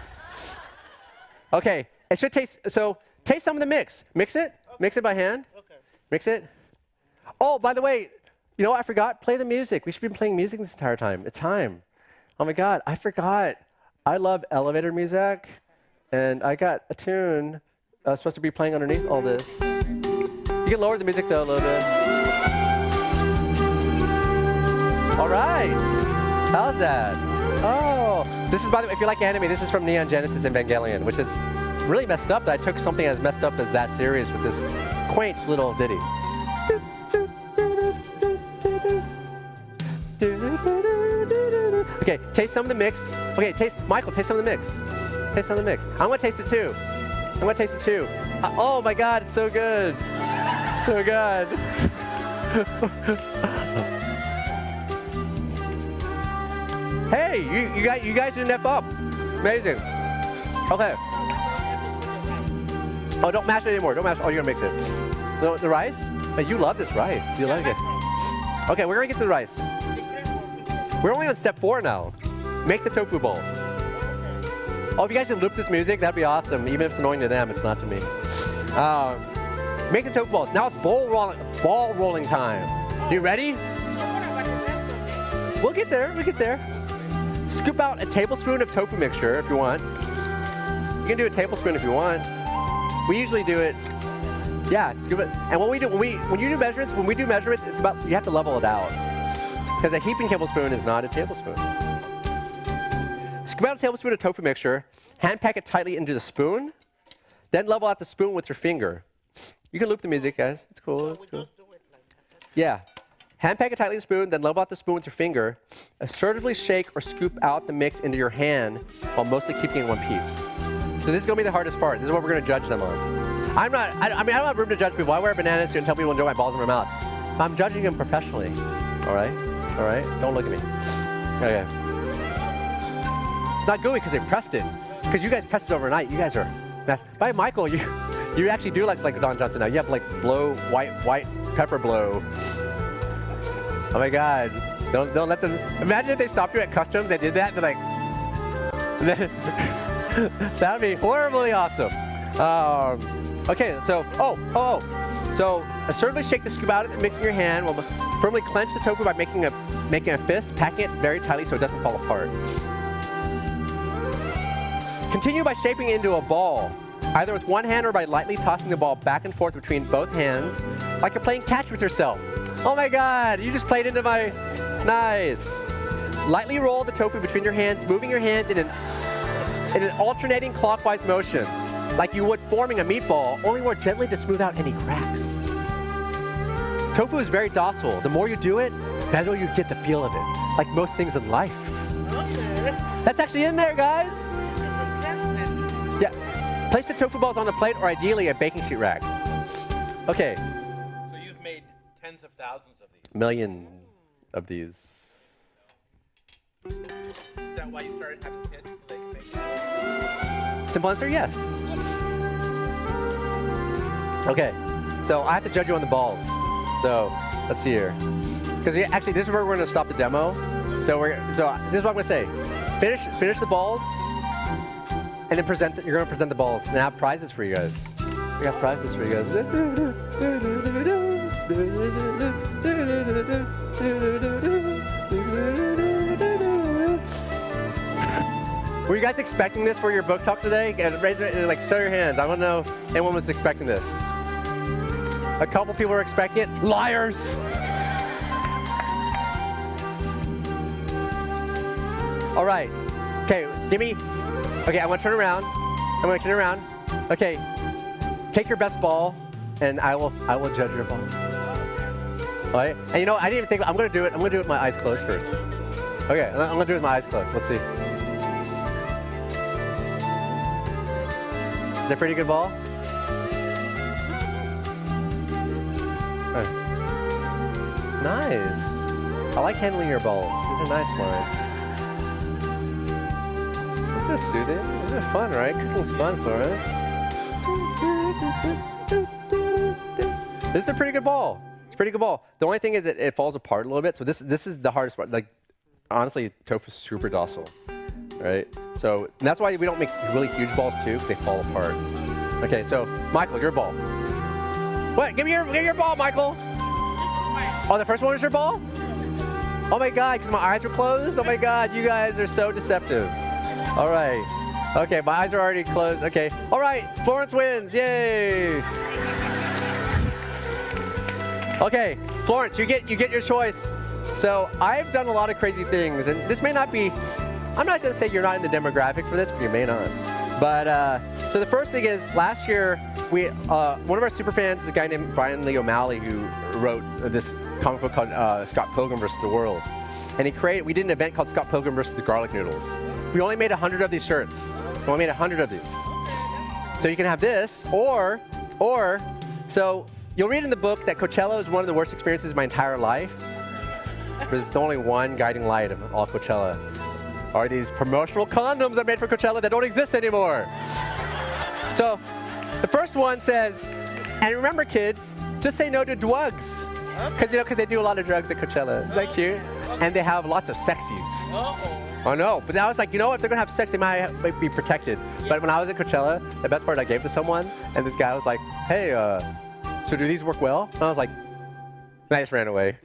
Okay, it should taste, so taste some of the mix. Mix it. Okay. Mix it by hand. Okay. Mix it. Oh, by the way, you know what I forgot? Play the music. We should be playing music this entire time. It's time. Oh my God, I forgot. I love elevator music, and I got a tune supposed to be playing underneath all this. You can lower the music though a little bit. All right. How's that? Oh, this is, by the way, if you like anime, this is from Neon Genesis Evangelion, which is really messed up that I took something as messed up as that series with this quaint little ditty. Okay, taste some of the mix. Okay, Michael, taste some of the mix. Taste some of the mix. I'm gonna taste it too. Oh my God, it's so good. So good. Hey, you guys didn't F up. Amazing. Okay. Oh, don't mash it anymore. Don't mash it. Oh, you're gonna mix it. The rice? Hey, you love this rice. You like it. Okay, we're gonna get to the rice. We're only on step 4 now. Make the tofu balls. Oh, if you guys can loop this music, that'd be awesome. Even if it's annoying to them, it's not to me. Make the tofu balls. Now it's ball rolling time. You ready? We'll get there. Scoop out a tablespoon of tofu mixture if you want. You can do a tablespoon if you want. We usually do it. Yeah, scoop it. And when we do measurements, it's about, you have to level it out. Because a heaping tablespoon is not a tablespoon. Scoop out a tablespoon of tofu mixture, hand pack it tightly into the spoon, then level out the spoon with your finger. You can loop the music, guys. It's cool. Yeah. Hand pack it tightly in the spoon, then level out the spoon with your finger. Assertively shake or scoop out the mix into your hand while mostly keeping it in one piece. So this is going to be the hardest part. This is what we're going to judge them on. I don't have room to judge people. I wear bananas and tell people to enjoy my balls in my mouth. I'm judging them professionally. All right? Don't look at me. Okay. It's not gooey because they pressed it. Because you guys pressed it overnight. You guys are... By Michael, you actually do like Don Johnson now. You have like white pepper blow. Oh my God. Don't let them... Imagine if they stopped you at customs, they did that, and they're like... That would be horribly awesome. Okay, so... So, assertively shake the scoop out of the mix in your hand. While firmly clench the tofu by making a fist, packing it very tightly so it doesn't fall apart. Continue by shaping it into a ball, either with one hand or by lightly tossing the ball back and forth between both hands, like you're playing catch with yourself. Oh my God, you just played into my... Nice. Lightly roll the tofu between your hands, moving your hands in an alternating clockwise motion, like you would forming a meatball, only more gently to smooth out any cracks. Tofu is very docile. The more you do it, the better you get the feel of it, like most things in life. Okay. That's actually in there, guys. Yeah. Place the tofu balls on the plate or ideally a baking sheet rack. Okay. So you've made tens of thousands of these. Million of these. Is that why you started having kids so they can make it? Simple answer, yes. Okay, so I have to judge you on the balls. So let's see here. Because actually, this is where we're going to stop the demo. So this is what I'm going to say. Finish the balls, and then you're going to present the balls, and I have prizes for you guys. We got prizes for you guys. Were you guys expecting this for your book talk today? Raise it, show your hands. I don't know if anyone was expecting this. A couple people were expecting it. Liars! All right. Okay, okay, I want to turn around. Okay, take your best ball, and I will judge your ball. All right? And you know, I didn't even think, I'm going to do it with my eyes closed first. Okay, I'm going to do it with my eyes closed. Let's see. Is that a pretty good ball? Right. It's nice. I like handling your balls. These are nice ones. Is this soothing? This is fun, right? Cooking's fun, Florence. This is a pretty good ball. It's a pretty good ball. The only thing is it falls apart a little bit. So this is the hardest part. Like, honestly, tofu's super docile, right? So and that's why we don't make really huge balls too, because they fall apart. Okay, so Michael, your ball. What? Give me your ball, Michael. Oh, the first one was your ball? Oh my God, because my eyes were closed? Oh my God, you guys are so deceptive. All right. Okay, my eyes are already closed. Okay. All right, Florence wins. Yay. Okay, Florence, you get your choice. So I've done a lot of crazy things, and this may not be, I'm not going to say you're not in the demographic for this, but you may not. But so the first thing is, last year, one of our super fans is a guy named Brian Lee O'Malley, who wrote this comic book called Scott Pilgrim vs. the World. And we did an event called Scott Pilgrim vs. the Garlic Noodles. We only made 100 of these shirts. We only made 100 of these. So you can have this, so you'll read in the book that Coachella is one of the worst experiences of my entire life. There's the only one guiding light of all Coachella. Are these promotional condoms I made for Coachella that don't exist anymore? So the first one says, and remember kids, just say no to drugs. Because they do a lot of drugs at Coachella. Isn't that cute? And they have lots of sexies. Oh no, but I was like, you know what, if they're gonna have sex, they might be protected. But when I was at Coachella, the best part I gave to someone, and this guy was like, hey, so do these work well? And I was like, and I just ran away.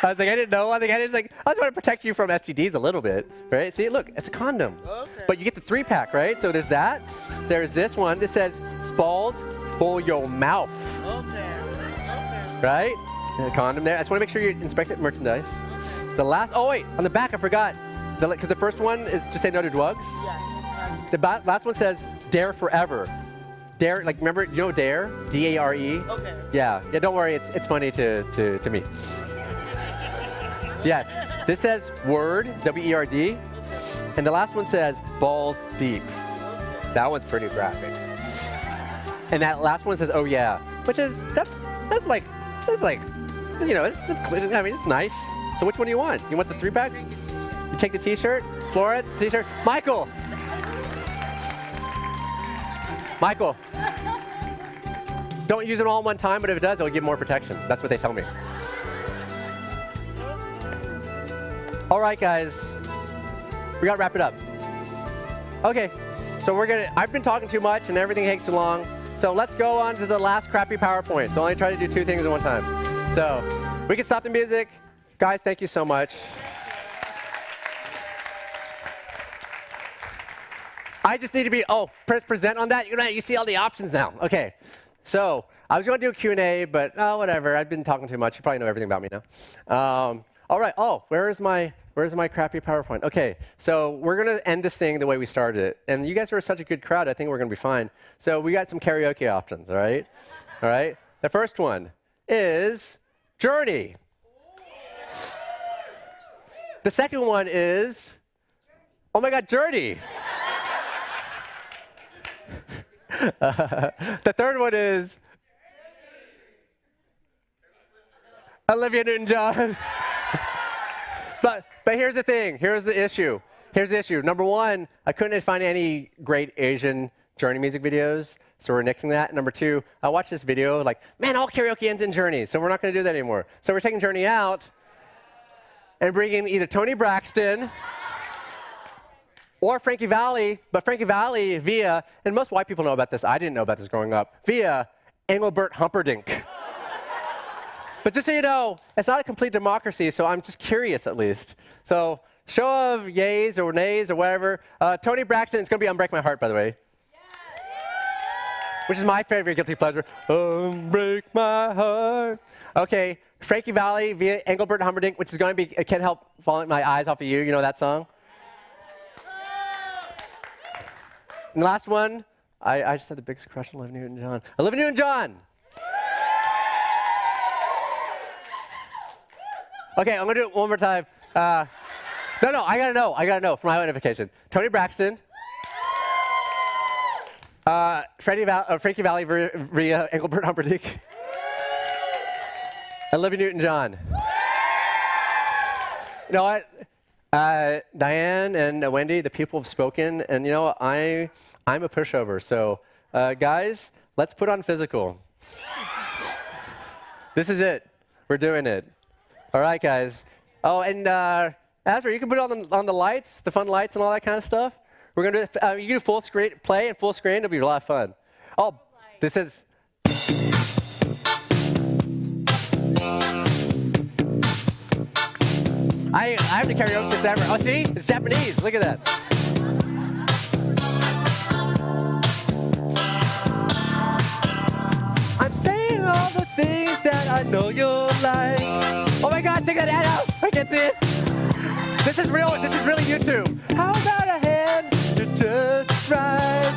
I was like, I didn't know. I just want to protect you from STDs a little bit, right? See, look, it's a condom. Okay. But you get the 3-pack, right? So there's that. There's this one that says, balls full your mouth. Okay. Right? A condom there. I just want to make sure you inspect it merchandise. The last, oh wait, on the back I forgot. Because the first one is just say no to drugs. Yes. The last one says, dare forever. Dare, like remember, you know dare? D-A-R-E? Okay. Yeah, don't worry, it's funny to me. Yes, this says word, W-E-R-D, and the last one says balls deep. That one's pretty graphic. And that last one says oh yeah, which is, that's like, you know, it's nice. So which one do you want? You want the 3-pack? You take the t-shirt? Florence, t-shirt? Michael! Don't use it all at one time, but if it does, it'll give more protection. That's what they tell me. All right, guys, we gotta wrap it up. Okay, so I've been talking too much and everything takes too long. So let's go on to the last crappy PowerPoint. So only try to do 2 things at one time. So we can stop the music. Guys, thank you so much. I just need to press present on that. You see all the options now. Okay, so I was going to do a Q&A, but whatever. I've been talking too much. You probably know everything about me now. All right. Oh, where's my crappy PowerPoint? Okay, so we're going to end this thing the way we started it. And you guys are such a good crowd. I think we're going to be fine. So we got some karaoke options, all right? All right. The first one is Journey. The second one is, oh my God, Journey. The third one is Olivia Newton-John. But here's the thing. Here's the issue. Number one, I couldn't find any great Asian Journey music videos, so we're nixing that. Number two, I watched this video, like, man, all karaoke ends in Journey, so we're not going to do that anymore. So we're taking Journey out and bringing either Toni Braxton or Frankie Valli, but Frankie Valli via, and most white people know about this, I didn't know about this growing up, via Engelbert Humperdinck. But just so you know, it's not a complete democracy, so I'm just curious at least. So show of yays or nays or whatever. Toni Braxton, it's going to be Unbreak My Heart, by the way. Which is my favorite guilty pleasure. Unbreak my heart. Okay, Frankie Valli via Engelbert Humperdinck, which is going to be I Can't Help Falling My Eyes Off of You. You know that song? And the last one, I just had the biggest crush on Olivia Newton-John. Olivia Newton-John! Okay, I'm gonna do it one more time. No, I gotta know for my own identification. Toni Braxton, Frankie Valli via Engelbert Humperdinck, Olivia Newton-John. You know what? Diane and Wendy, the people have spoken, and you know I'm a pushover, so Guys, let's put on physical. This is it. We're doing it. All right, guys. Oh, and Azra, you can put it on the lights, the fun lights and all that kind of stuff. We're going to do, you can do full screen, play and full screen. It'll be a lot of fun. Oh, this is... I have to karaoke this ever. Oh, see? It's Japanese. Look at that. I'm saying all the things that I know you'll like. Oh my God, take that ad out. I can't see it. This is real. This is really YouTube. How about a hand to just right?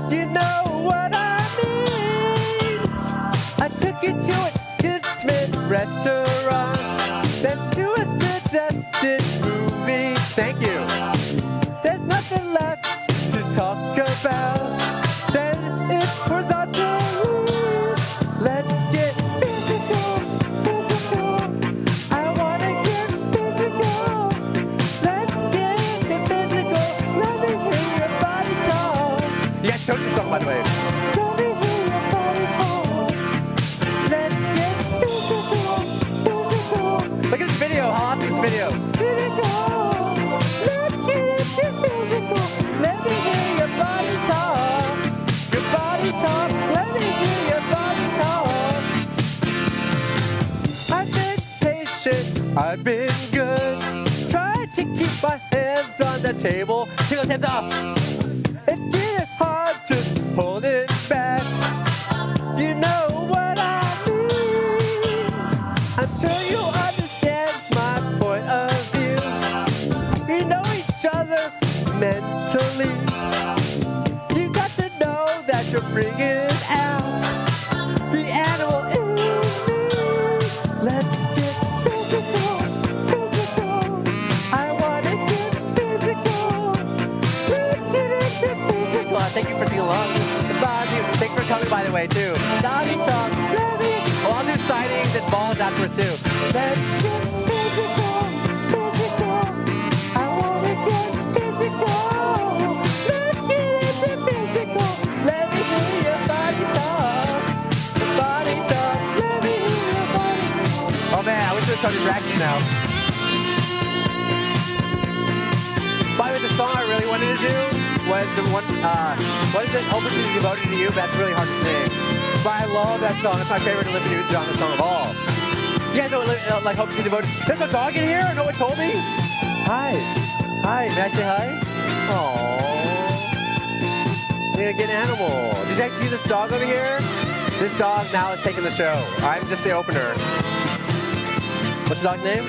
You know what I mean. I took you to an intimate restaurant, then to a suggested movie. Thank you. There's nothing left to talk about. Then it's horizontal. Let's get physical, physical. I wanna get physical. Let's get physical. Let me hear your body talk. You guys showed yourself, by the way. Let me hear your body talk. Let's get physical, physical. Look at this video. How awesome is this video? Physical. Let's get physical. Let me hear your body talk. Your body talk. Let me hear your body talk. I've been patient. I've been good. Try to keep my hands on the table. Take those hands off. It's getting hard just holding back. You know what I mean. I'm sure you understand my point of view. We know each other mentally. You got to know that you're bringing out the animal in me. Let's get physical, physical. I want to get physical. Let's get physical. Thank you for being along. Thanks for coming, by the way, too. Body talk. Well, I'll do sightings and balls afterwards, too. Let's get physical, physical. I want to get physical. Let's get physical. Let me hear your body talk. Your body talk. Let me hear your body talk. Oh, man, I wish there was some distraction now. By the way, the song I really wanted to do was the one, what is it? Hope Is Devoted to You. That's really hard to sing. But I love that song. It's my favorite Olivia Newton-John song of all. You guys know like Hope Is Devoted? There's a dog in here? No one told me? Hi. Hi. May I say hi? Aww. Need to get an animal. Did you guys see this dog over here? This dog now is taking the show. I'm just the opener. What's the dog's name?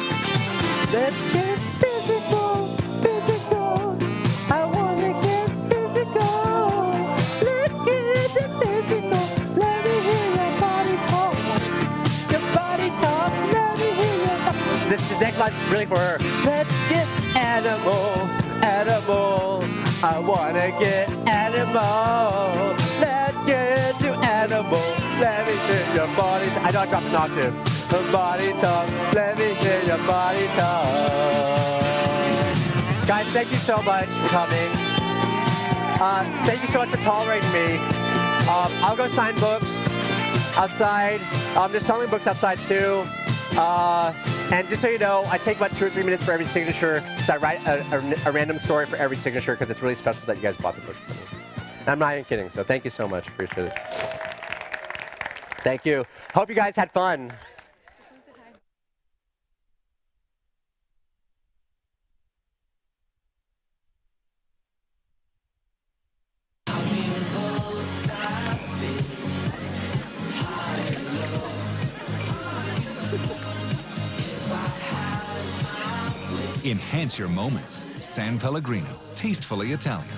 Let's get physical, physical. I want to get physical. Let's get physical. Let me hear your body talk. Your body talk. Let me hear your body. This next line's really for her. Let's get animal, animal. I want to get animal. Let's get to animal. Let me hear your body talk. I know I dropped an octave. The body talk. Let me hear your body talk. Guys, thank you so much for coming. Thank you so much for tolerating me. I'll go sign books outside. There's selling books outside too. And just so you know, I take about 2 or 3 minutes for every signature. So I write a random story for every signature because it's really special that you guys bought the book for me. And I'm not even kidding, so thank you so much. Appreciate it. Thank you. Hope you guys had fun. Enhance your moments. San Pellegrino, tastefully Italian.